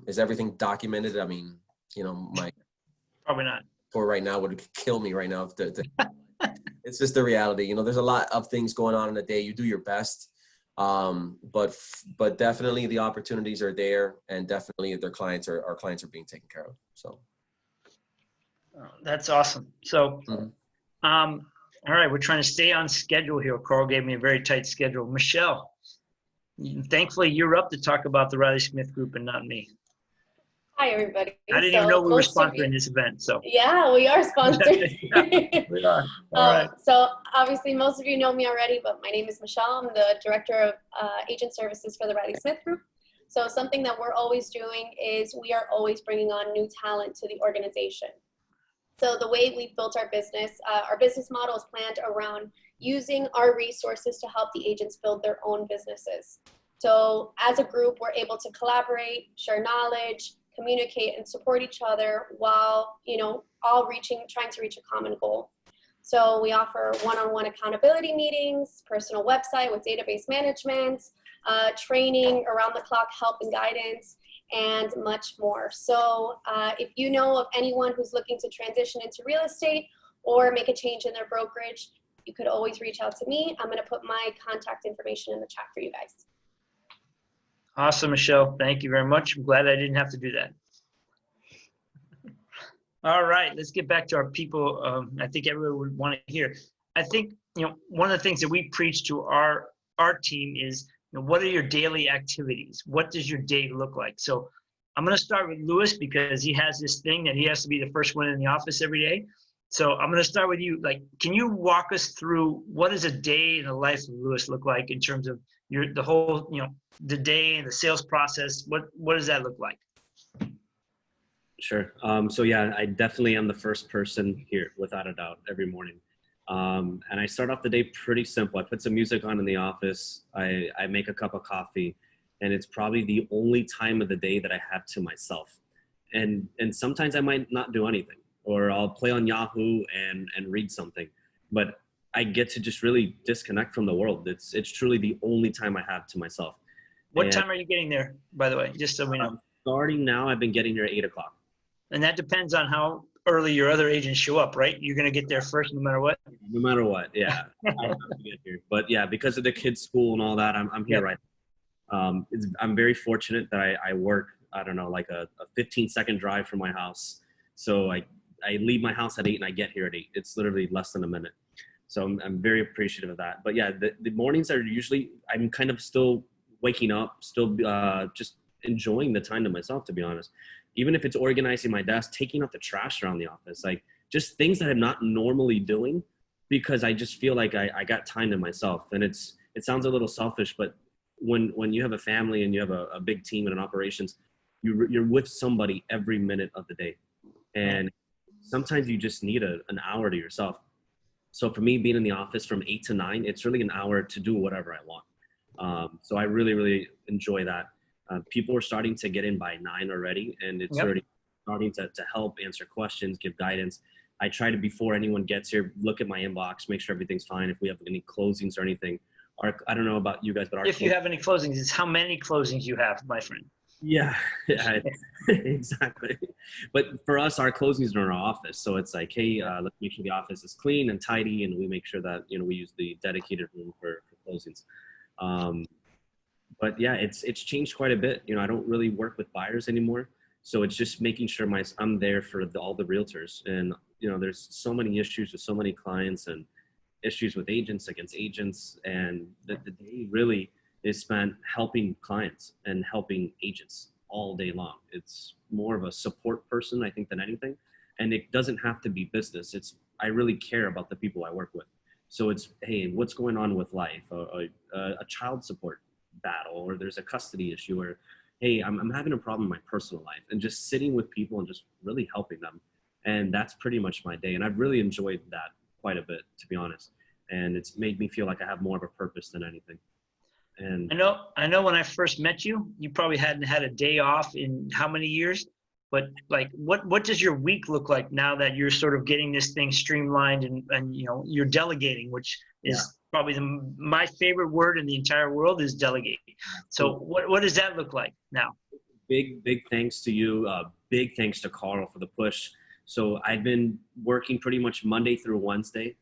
Is everything documented? I mean, my Probably not. for right now would kill me right now. It's just the reality. There's a lot of things going on in a day. You do your best. But definitely the opportunities are there, and definitely our clients are being taken care of. So. That's awesome. So, all right, we're trying to stay on schedule here. Carl gave me a very tight schedule. Michelle, thankfully you're up to talk about the Riley Smith Group and not me. Hi, everybody. I didn't even know we were sponsoring this event. So yeah, we are sponsored. Yeah, we are. All right. So obviously most of you know me already, but my name is Michelle. I'm the Director of Agent Services for the Riley Smith Group. So something that we're always doing is we are always bringing on new talent to the organization. So the way we've built our business model is planned around using our resources to help the agents build their own businesses. So as a group, we're able to collaborate, share knowledge, communicate, and support each other while, all trying to reach a common goal. So we offer one-on-one accountability meetings, personal website with database management, training, around-the-clock help and guidance, and much more. So if you know of anyone who's looking to transition into real estate or make a change in their brokerage, you could always reach out to me. I'm going to put my contact information in the chat for you guys. Awesome, Michelle. Thank you very much. I'm glad I didn't have to do that. All right, let's get back to our people. I think everyone would want to hear. I think, one of the things that we preach to our team is, what are your daily activities? What does your day look like? So I'm going to start with Louis, because he has this thing that he has to be the first one in the office every day. So I'm going to start with you. Like, can you walk us through what does a day in the life of Louis look like in terms of the whole, the day and the sales process? What does that look like? Sure. So yeah, I definitely am the first person here, without a doubt, every morning. And I start off the day pretty simple. I put some music on in the office. I make a cup of coffee, and it's probably the only time of the day that I have to myself. And sometimes I might not do anything, or I'll play on Yahoo and read something, but I get to just really disconnect from the world. It's truly the only time I have to myself. What time are you getting there, by the way, just so we know? Starting now, I've been getting here at 8 o'clock. And that depends on how early your other agents show up, right? You're going to get there first no matter what? No matter what, yeah. I have to get here. But yeah, because of the kids' school and all that, I'm here right now. I'm very fortunate that I work, I don't know, like a 15-second drive from my house. So I leave my house at 8 and I get here at 8. It's literally less than a minute. So I'm very appreciative of that. But yeah, the mornings are usually, I'm kind of still waking up, still just enjoying the time to myself, to be honest. Even if it's organizing my desk, taking out the trash around the office, like just things that I'm not normally doing, because I just feel like I got time to myself. And it sounds a little selfish, but when you have a family and you have a big team and an operations, you're with somebody every minute of the day. And sometimes you just need an hour to yourself. So for me, being in the office from 8 to 9, it's really an hour to do whatever I want. So I really, really enjoy that. People are starting to get in by 9 already, and it's already starting to help answer questions, give guidance. I try to, before anyone gets here, look at my inbox, make sure everything's fine. If we have any closings or anything, I don't know about you guys, but if you have any closings, it's how many closings you have, my friend. Yeah, exactly. But for us, our closings are in our office. So it's like, hey, let's make sure the office is clean and tidy, and we make sure that, we use the dedicated room for closings. But yeah, it's changed quite a bit. I don't really work with buyers anymore. So it's just making sure I'm there for all the realtors. And, there's so many issues with so many clients and issues with agents against agents. And the day really is spent helping clients and helping agents all day long. It's more of a support person, I think, than anything. And it doesn't have to be business. I really care about the people I work with. So it's, hey, what's going on with life? A child support battle, or there's a custody issue, or hey, I'm having a problem in my personal life, and just sitting with people and just really helping them. And that's pretty much my day. And I've really enjoyed that quite a bit, to be honest. And it's made me feel like I have more of a purpose than anything. And I know when I first met you, you probably hadn't had a day off in how many years? But like, what does your week look like now that you're sort of getting this thing streamlined and you're delegating, which is probably my favorite word in the entire world is delegate. So what does that look like now? Big thanks to you. Big thanks to Carl for the push. So I've been working pretty much Monday through Wednesday,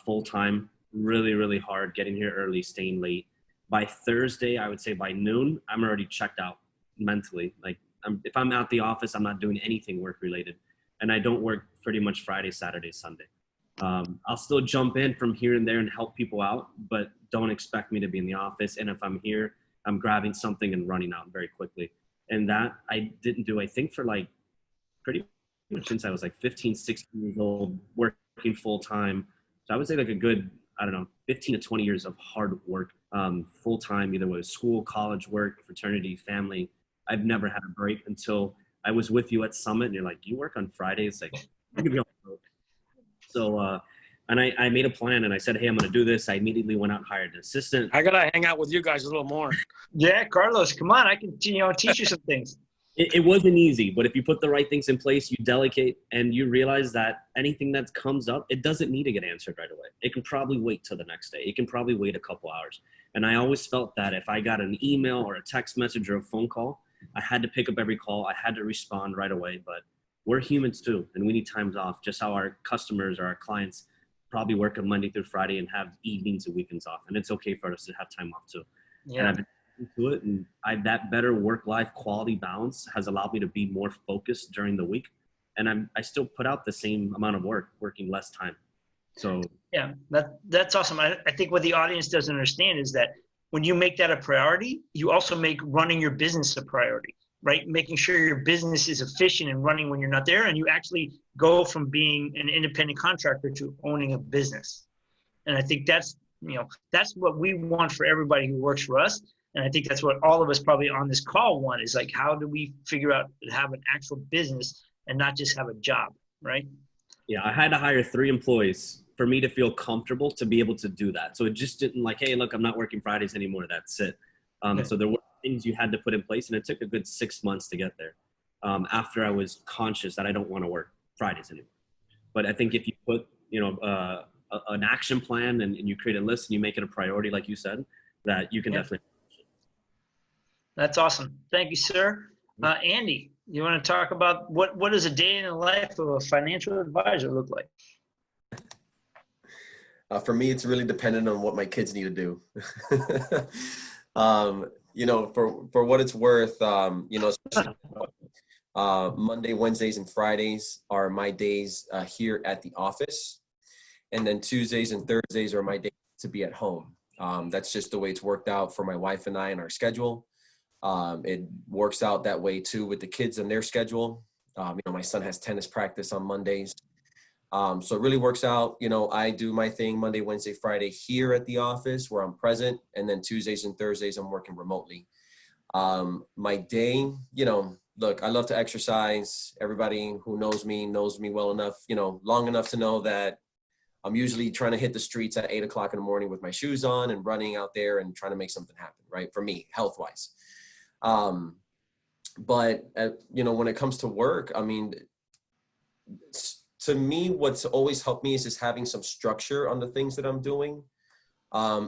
full time, really, really hard, getting here early, staying late. By Thursday, I would say by noon, I'm already checked out mentally. Like if I'm at the office, I'm not doing anything work related. And I don't work pretty much Friday, Saturday, Sunday. I'll still jump in from here and there and help people out, but don't expect me to be in the office. And if I'm here, I'm grabbing something and running out very quickly. And that I didn't do, I think, for like pretty much since I was like 15, 16 years old, working full time. So I would say like a good, 15 to 20 years of hard work, full time, either with school, college, work, fraternity, family. I've never had a break until I was with you at Summit, and you're like, you work on Fridays? Like, you could be on the road. So, and I made a plan, and I said, hey, I'm going to do this. I immediately went out and hired an assistant. I got to hang out with you guys a little more. Yeah, Carlos, come on. I can, teach you some things. It wasn't easy, but if you put the right things in place, you delegate, and you realize that anything that comes up, it doesn't need to get answered right away. It can probably wait till the next day. It can probably wait a couple hours. And I always felt that if I got an email or a text message or a phone call, I had to pick up every call. I had to respond right away. But we're humans too, and we need times off, just how our customers or our clients probably work on Monday through Friday and have evenings and weekends off. And it's okay for us to have time off too. Yeah. And I've been into it, and that better work-life quality balance has allowed me to be more focused during the week. And I still put out the same amount of work, working less time. So yeah, that's awesome. I think what the audience doesn't understand is that when you make that a priority, you also make running your business a priority, right? Making sure your business is efficient and running when you're not there, and you actually go from being an independent contractor to owning a business. And I think that's what we want for everybody who works for us. And I think that's what all of us probably on this call want, is like, how do we figure out to have an actual business and not just have a job, right? Yeah, I had to hire 3 employees for me to feel comfortable to be able to do that. So it just didn't like, hey, look, I'm not working Fridays anymore. That's it. So there were things you had to put in place, and it took a good 6 months to get there after I was conscious that I don't want to work Fridays anymore. But I think if you put, an action plan and you create a list and you make it a priority, like you said, that you can definitely. That's awesome. Thank you, sir. Andy, you want to talk about what does a day in the life of a financial advisor look like? For me, it's really dependent on what my kids need to do. For what it's worth, especially Monday, Wednesdays, and Fridays are my days here at the office. And then Tuesdays and Thursdays are my days to be at home. That's just the way it's worked out for my wife and I in our schedule. It works out that way too with the kids and their schedule. My son has tennis practice on Mondays. So it really works out. You know, I do my thing Monday, Wednesday, Friday here at the office where I'm present. And then Tuesdays and Thursdays, I'm working remotely. My day, you know, look, I love to exercise. Everybody who knows me well enough, you know, long enough to know that I'm usually trying to hit the streets at 8 o'clock in the morning with my shoes on and running out there and trying to make something happen, right? For me, health-wise. But you know, when it comes to work, I mean, to me, what's always helped me is just having some structure on the things that I'm doing.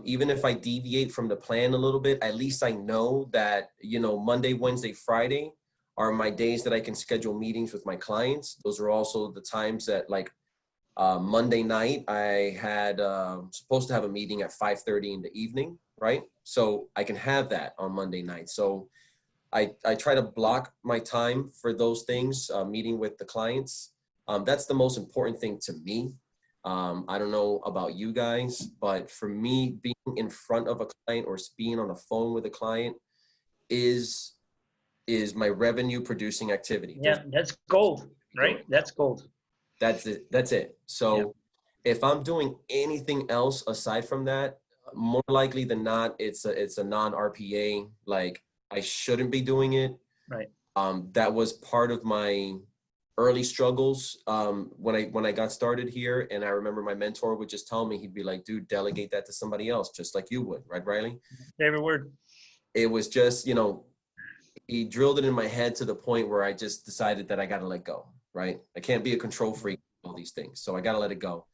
Even if I deviate from the plan a little bit, at least I know that, you know, Monday, Wednesday, Friday are my days that I can schedule meetings with my clients. Those are also the times that, like, Monday night, I had supposed to have a meeting at 5:30 in the evening, right? So I can have that on Monday night. So I try to block my time for those things, meeting with the clients. That's the most important thing to me. I don't know about you guys, but for me, being in front of a client or being on the phone with a client is my revenue producing activity. Yeah, that's gold, right? That's gold. That's it. That's it. So if I'm doing anything else aside from that, more likely than not, it's a non-RPA. Like, I shouldn't be doing it. Right. That was part of my early struggles when I got started here. And I remember my mentor would just tell me, he'd be like, dude, delegate that to somebody else, just like you would, right, Riley? Favorite word. It was just, you know, he drilled it in my head to the point where I just decided that I got to let go, right? I can't be a control freak, all these things. So I got to let it go.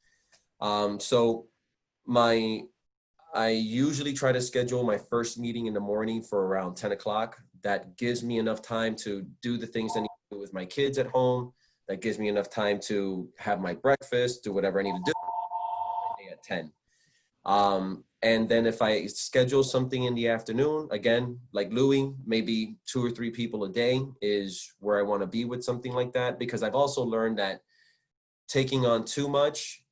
So I usually try to schedule my first meeting in the morning for around 10 o'clock. That gives me enough time to do the things I need to do with my kids at home. That gives me enough time to have my breakfast, do whatever I need to do at 10. And then if I schedule something in the afternoon, again, like Louis, maybe 2 or 3 people a day is where I want to be with something like that. Because I've also learned that taking on too much,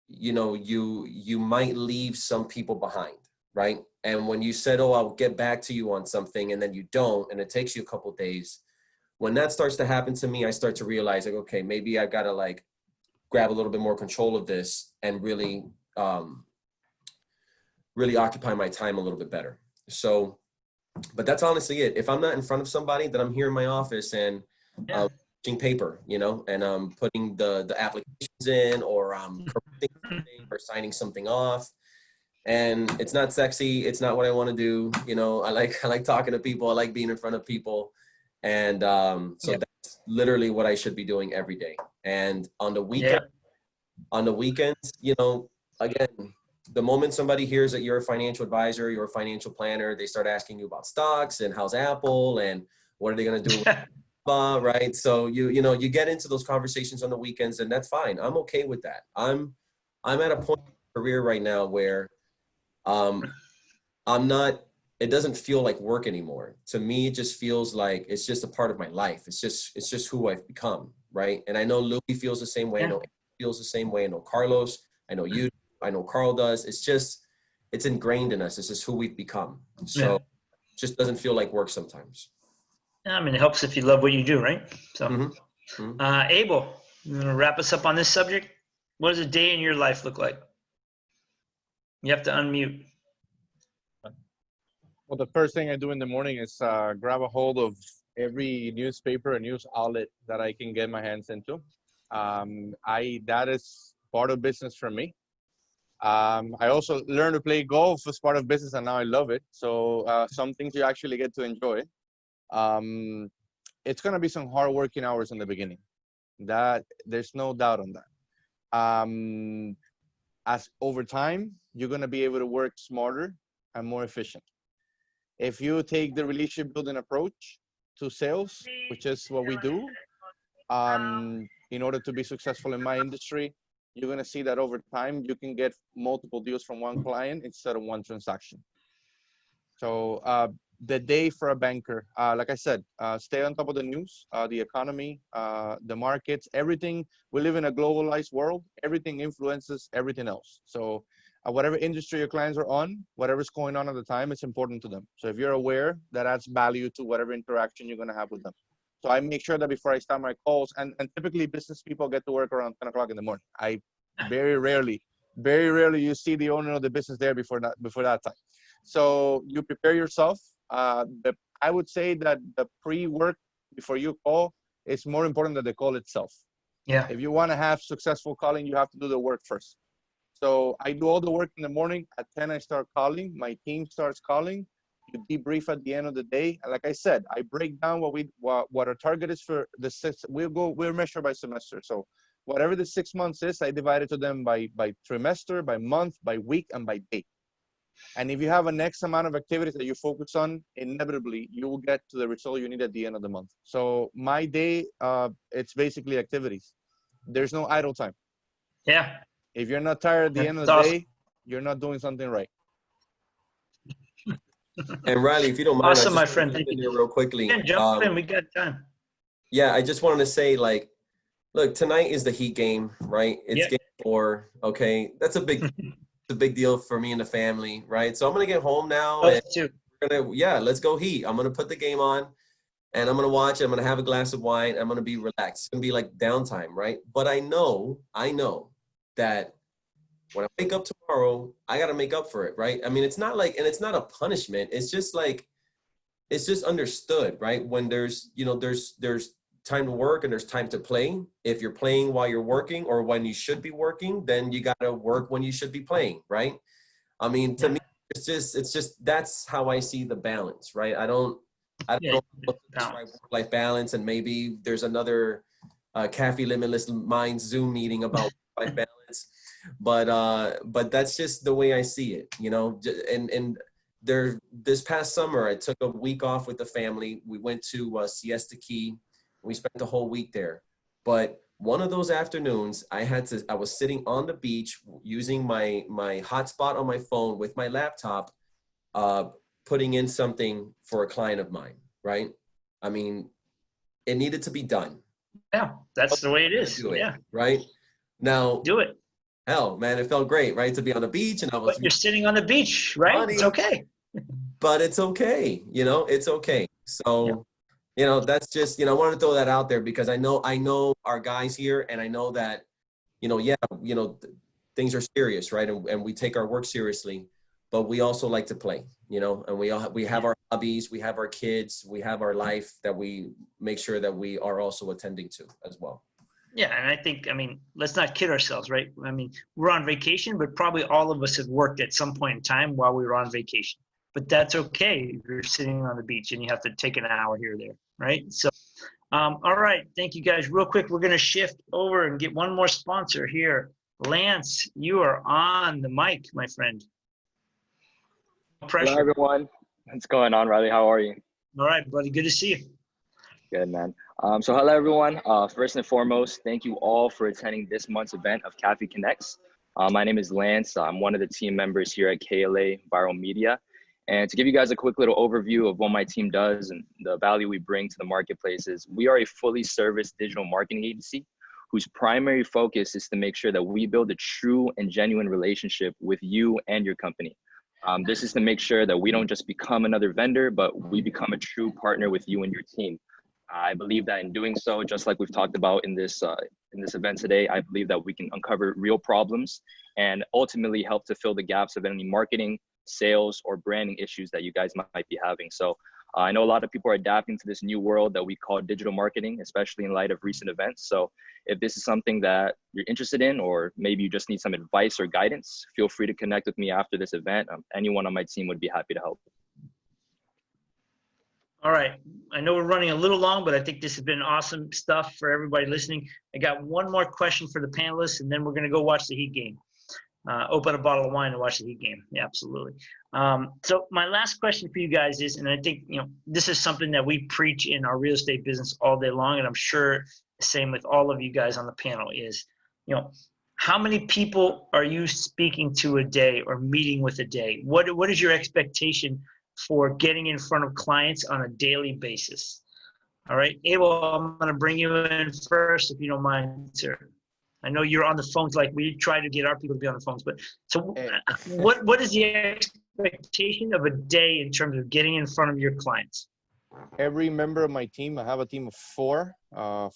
you know, you might leave some people behind, right? And when you said, oh, I'll get back to you on something, and then you don't, and it takes you a couple of days, when that starts to happen to me, I start to realize, like, okay, maybe I've got to, like, grab a little bit more control of this and really really occupy my time a little bit better. So, but that's honestly it. If I'm not in front of somebody, then I'm here in my office and paper, you know, and I'm putting the applications in, or correcting something or signing something off. And it's not sexy. It's not what I want to do. You know, I like talking to people. I like being in front of people. And so that's literally what I should be doing every day. And on the weekends, you know, again, the moment somebody hears that you're a financial advisor, you're a financial planner, they start asking you about stocks and how's Apple and what are they going to do with right? So you know, you get into those conversations on the weekends, and that's fine. I'm okay with that. I'm at a point in my career right now where I'm not, it doesn't feel like work anymore. To me, it just feels like it's just a part of my life. It's just who I've become, right? And I know Louis feels the same way. I know Andy feels the same way. I know Carlos, I know you, I know Carl does. It's ingrained in us. It's just who we've become. So it just doesn't feel like work sometimes. I mean, it helps if you love what you do, right? So, Abel, you want to wrap us up on this subject? What does a day in your life look like? You have to unmute. Well, the first thing I do in the morning is grab a hold of every newspaper and news outlet that I can get my hands into. That is part of business for me. I also learned to play golf as part of business, and now I love it. So some things you actually get to enjoy. It's going to be some hard working hours in the beginning. That there's no doubt on that. As over time, you're going to be able to work smarter and more efficient. If you take the relationship building approach to sales, which is what we do, in order to be successful in my industry, you're going to see that over time, you can get multiple deals from one client instead of one transaction. So the day for a banker, like I said, stay on top of the news, the economy, the markets, everything. We live in a globalized world. Everything influences everything else. So whatever industry your clients are on, whatever's going on at the time, it's important to them. So if you're aware, that adds value to whatever interaction you're going to have with them. So I make sure that before I start my calls, and typically business people get to work around 10 o'clock in the morning. I very rarely you see the owner of the business there before that time. So you prepare yourself. I would say that the pre-work before you call is more important than the call itself. Yeah. If you want to have successful calling, you have to do the work first. So I do all the work in the morning. At 10, I start calling. My team starts calling. You debrief at the end of the day. And like I said, I break down what our target is for the six. We're measured by semester. So whatever the 6 months is, I divide it to them by trimester, by month, by week, and by day. And if you have an X amount of activities that you focus on, inevitably you will get to the result you need at the end of the month. So my day, it's basically activities. There's no idle time. Yeah. If you're not tired at the end of the day, you're not doing something right. And Riley, if you don't mind, Awesome, my I just friend. want to Thank jump in you. there real quickly. Yeah, jump in. We got time. Yeah, I just wanted to say, like, look, tonight is the Heat game, right? It's Yep. game 4. Okay, that's a big deal for me and the family, right? So I'm gonna get home now, and let's go Heat. I'm gonna put the game on, and I'm gonna watch it. I'm gonna have a glass of wine. I'm gonna be relaxed. It's gonna be like downtime, right? But I know that when I wake up tomorrow, I gotta make up for it, right? I mean, it's not like, and it's not a punishment. It's just like, it's just understood, right? When there's time to work and there's time to play. If you're playing while you're working or when you should be working, then you gotta work when you should be playing, right? I mean, to me, it's just that's how I see the balance, right? I don't know what to describe work-life balance, and maybe there's another KAFY Limitless Minds Zoom meeting about work-life balance, but that's just the way I see it, you know. And this past summer, I took a week off with the family. We went to Siesta Key. We spent the whole week there. But one of those afternoons, I was sitting on the beach using my hotspot on my phone with my laptop, putting in something for a client of mine, right? I mean, it needed to be done. Yeah, that's the way it is. Yeah. Right? Now, do it. Hell, man, it felt great, right? To be on the beach, and But you're sitting on the beach, right? Funny, it's okay. But it's okay, you know, it's okay. So, you know, that's just, you know, I wanted to throw that out there because I know our guys here, and I know that, things are serious, right? And we take our work seriously, but we also like to play, you know, and we have our hobbies, we have our kids, we have our life that we make sure that we are also attending to as well. Yeah, and I think, let's not kid ourselves, right? I mean, we're on vacation, but probably all of us have worked at some point in time while we were on vacation. But that's okay if you're sitting on the beach and you have to take an hour here or there, right? So, all right, thank you guys. Real quick, we're going to shift over and get one more sponsor here. Lance, you are on the mic, my friend. No pressure. Hello, everyone. What's going on, Riley? How are you? All right, buddy. Good to see you. Good, man. So hello, everyone. First and foremost, thank you all for attending this month's event of KAFY Connects. My name is Lance. I'm one of the team members here at KLA Viral Media. And to give you guys a quick little overview of what my team does and the value we bring to the marketplace is we are a fully serviced digital marketing agency whose primary focus is to make sure that we build a true and genuine relationship with you and your company. This is to make sure that we don't just become another vendor, but we become a true partner with you and your team. I believe that in doing so, just like we've talked about in this event today, I believe that we can uncover real problems and ultimately help to fill the gaps of any marketing, sales, or branding issues that you guys might be having. So I know a lot of people are adapting to this new world that we call digital marketing, especially in light of recent events. So if this is something that you're interested in, or maybe you just need some advice or guidance, feel free to connect with me after this event. Anyone on my team would be happy to help. All right. I know we're running a little long, but I think this has been awesome stuff for everybody listening. I got one more question for the panelists, and then we're going to go watch the Heat game. Open a bottle of wine and watch the Heat game. Yeah, absolutely. So my last question for you guys is, and I think, this is something that we preach in our real estate business all day long, and I'm sure the same with all of you guys on the panel is, how many people are you speaking to a day or meeting with a day? What is your expectation for getting in front of clients on a daily basis? All right, Abel, I'm going to bring you in first, if you don't mind, sir. I know you're on the phones, like we try to get our people to be on the phones, but so what is the expectation of a day in terms of getting in front of your clients? every member of my team, I have a team of 4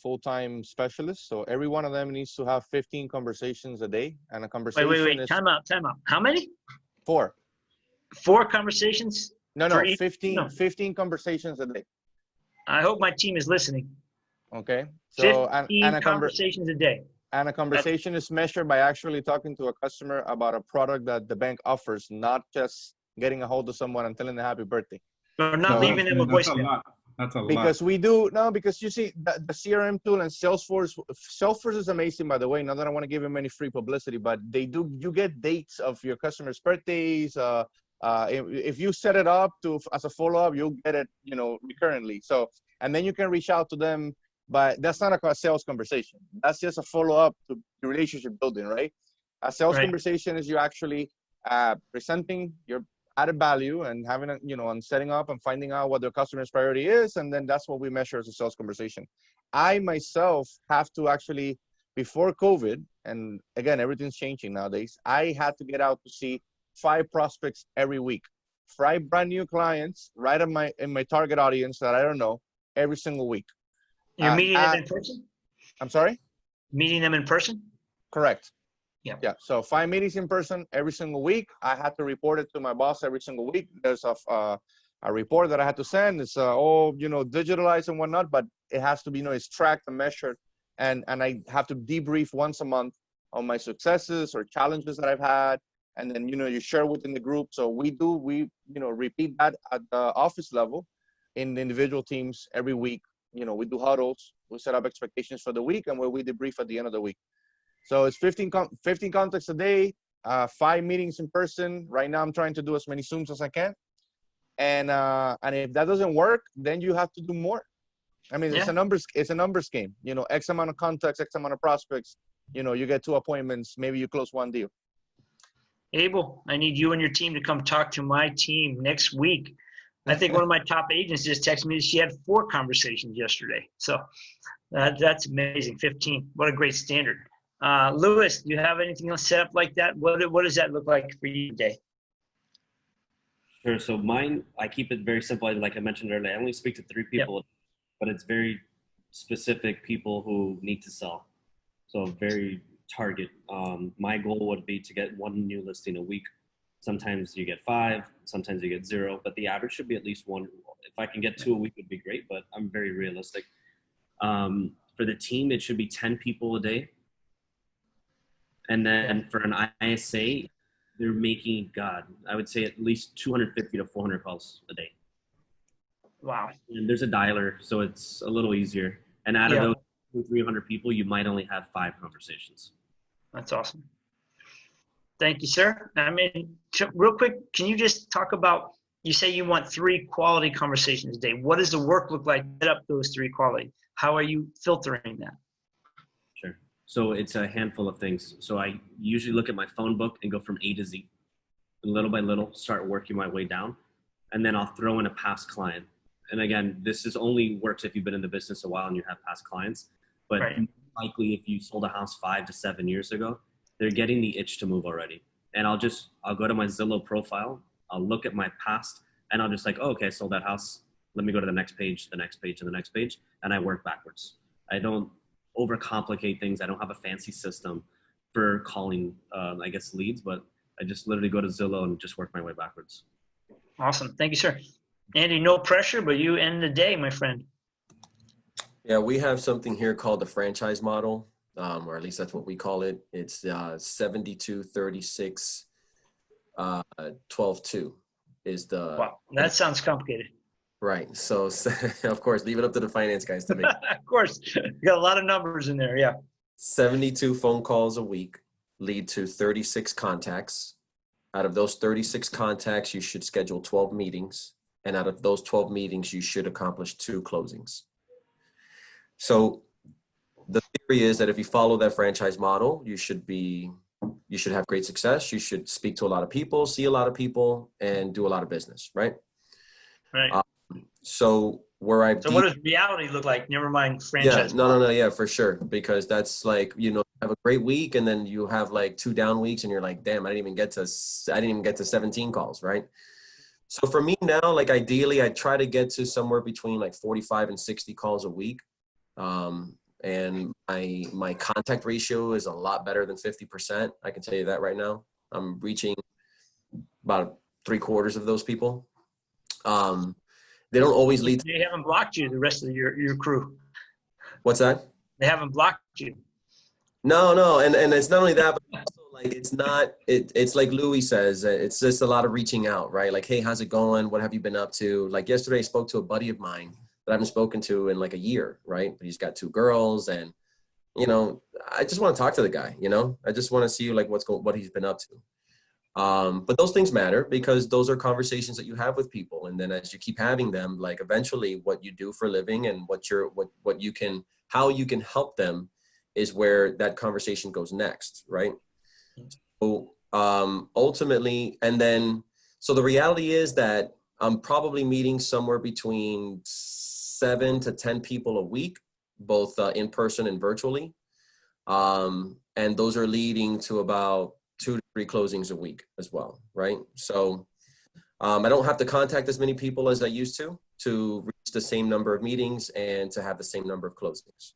full-time specialists. So every one of them needs to have 15 conversations a day. And a conversation Wait. is Time out. How many? 4. 4 conversations? No, each? 15, No. 15 conversations a day. I hope my team is listening. Okay. So, 15 conversations a day. And a conversation is measured by actually talking to a customer about a product that the bank offers, not just getting a hold of someone and telling them happy birthday. Or not leaving them a voicemail. That's a lot. Because because you see the CRM tool and Salesforce is amazing, by the way. Not that I want to give them any free publicity, but you get dates of your customers' birthdays. If you set it up as a follow-up, you'll get it, recurrently. So, and then you can reach out to them, but that's not a sales conversation. That's just a follow-up to the relationship building, right? A sales conversation is you actually presenting your added value and having and setting up and finding out what their customer's priority is, and then that's what we measure as a sales conversation. I myself have to actually, before COVID, and again, everything's changing nowadays, I had to get out to see 5 prospects every week, 5 brand new clients right in my target audience that I don't know, every single week. You're meeting them in person? I'm sorry? Meeting them in person? Correct. Yeah. So 5 meetings in person every single week. I had to report it to my boss every single week. There's a report that I had to send. It's all digitalized and whatnot, but it has to be it's tracked and measured, and I have to debrief once a month on my successes or challenges that I've had, and then you share within the group. So we repeat that at the office level in the individual teams every week. We do huddles. We set up expectations for the week, and where we debrief at the end of the week. So it's 15 contacts a day, 5 meetings in person. Right now, I'm trying to do as many Zooms as I can. And if that doesn't work, then you have to do more. I mean, it's a numbers game. X amount of contacts, X amount of prospects. You get 2 appointments. Maybe you close 1 deal. Abel, I need you and your team to come talk to my team next week. I think one of my top agents just texted me that she had 4 conversations yesterday. So that's amazing. 15. What a great standard. Louis, do you have anything else set up like that? What does that look like for you today? Sure. So mine, I keep it very simple. Like I mentioned earlier, I only speak to 3 people, but it's very specific people who need to sell. So very target. My goal would be to get 1 new listing a week. Sometimes you get 5, sometimes you get 0, but the average should be at least 1. If I can get 2 a week, would be great, but I'm very realistic. For the team, it should be 10 people a day. And then for an ISA, they're making, I would say at least 250 to 400 calls a day. Wow. And there's a dialer, so it's a little easier. And out of those 300 people, you might only have 5 conversations. That's awesome. Thank you, sir. I mean, real quick, can you just talk about, you say you want 3 quality conversations a day. What does the work look like to get up those 3 quality? How are you filtering that? Sure. So it's a handful of things. So I usually look at my phone book and go from A to Z. And little by little, start working my way down. And then I'll throw in a past client. And again, this is only works if you've been in the business a while and you have past clients. But likely if you sold a house 5 to 7 years ago, they're getting the itch to move already. And I'll go to my Zillow profile. I'll look at my past and I'll just okay, I sold that house. Let me go to the next page, the next page, and the next page. And I work backwards. I don't overcomplicate things. I don't have a fancy system for calling, leads, but I just literally go to Zillow and just work my way backwards. Awesome. Thank you, sir. Andy, no pressure, but you end the day, my friend. Yeah, we have something here called the franchise model, or at least that's what we call it. It's 72, 36, 12, 2 is the. Wow, that sounds complicated. Right. So, of course, leave it up to the finance guys to make. Of course. You got a lot of numbers in there. Yeah. 72 phone calls a week lead to 36 contacts. Out of those 36 contacts, you should schedule 12 meetings. And out of those 12 meetings, you should accomplish 2 closings. So the theory is that if you follow that franchise model, you should have great success. You should speak to a lot of people, see a lot of people, and do a lot of business, right? Right. So what does reality look like? Never mind franchise. Yeah, no, yeah, for sure. Because that's have a great week and then you have 2 down weeks and you're like, damn, I didn't even get to 17 calls, right? So for me now, like ideally, I try to get to somewhere between like 45 and 60 calls a week. And my contact ratio is a lot better than 50%. I can tell you that right now. I'm reaching about 3/4 of those people. They don't always lead. They haven't blocked you, the rest of your crew. What's that? They haven't blocked you. No. And it's not only that, but also like, it's like Louis says, it's just a lot of reaching out, right? Like, hey, how's it going? What have you been up to? Like yesterday I spoke to a buddy of mine that I haven't spoken to in like a year, right? But he's got 2 girls, and, you know, I just want to talk to the guy, you know, I just want to see like what he's been up to. But those things matter because those are conversations that you have with people. And then as you keep having them, like eventually what you do for a living and how you can help them is where that conversation goes next. Right. So, ultimately, and then, so the reality is that I'm probably meeting somewhere between 7 to 10 people a week, both in person and virtually. And those are leading to about 2 to 3 closings a week as well, right? So I don't have to contact as many people as I used to reach the same number of meetings and to have the same number of closings.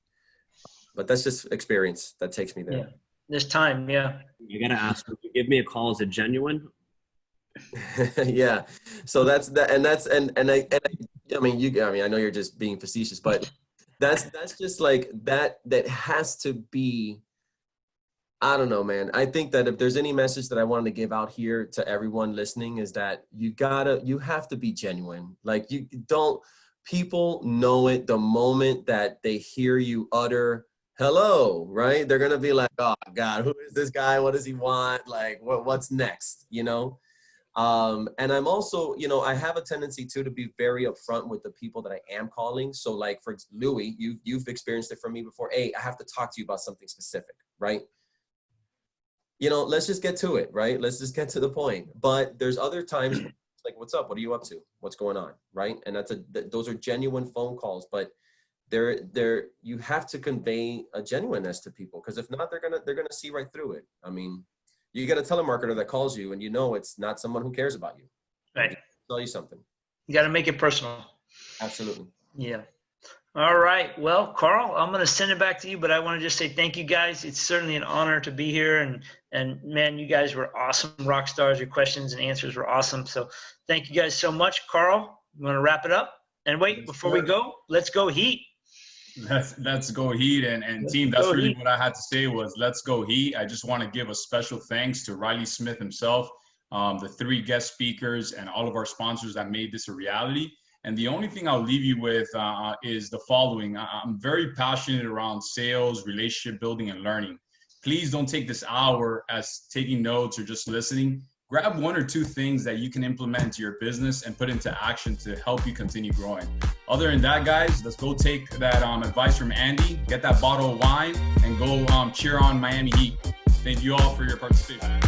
But that's just experience that takes me there. Yeah. This time, yeah. You gotta ask, if you give me a call, is it genuine? Yeah. So that's that, and I mean, I know you're just being facetious, but that's just like that has to be. I don't know, man. I think that if there's any message that I wanted to give out here to everyone listening is that you have to be genuine. Like people know it the moment that they hear you utter hello, right? They're going to be like, oh God, who is this guy? What does he want? Like, what's next? You know? And I'm also, you know, I have a tendency to be very upfront with the people that I am calling. So like for Louis, you've experienced it from me before. Hey, I have to talk to you about something specific, right? You know, let's just get to it, right? Let's just get to the point. But there's other times like, what's up? What are you up to? What's going on? Right? And those are genuine phone calls, but you have to convey a genuineness to people, because if not, they're gonna see right through it. I mean, you get a telemarketer that calls you and you know it's not someone who cares about you. Right. Tell you something. You got to make it personal. Absolutely. Yeah. All right. Well, Carl, I'm going to send it back to you, but I want to just say thank you guys. It's certainly an honor to be here. And man, you guys were awesome rock stars. Your questions and answers were awesome. So thank you guys so much. Carl, you want to wrap it up? And wait, before we go, let's go Heat. Let's go Heat. And team, that's really what I had to say was let's go Heat. I just want to give a special thanks to Riley Smith himself, the 3 guest speakers, and all of our sponsors that made this a reality. And the only thing I'll leave you with is the following. I'm very passionate around sales, relationship building, and learning. Please don't take this hour as taking notes or just listening. Grab 1 or 2 things that you can implement into your business and put into action to help you continue growing. Other than that, guys, let's go take that advice from Andy, get that bottle of wine, and go cheer on Miami Heat. Thank you all for your participation.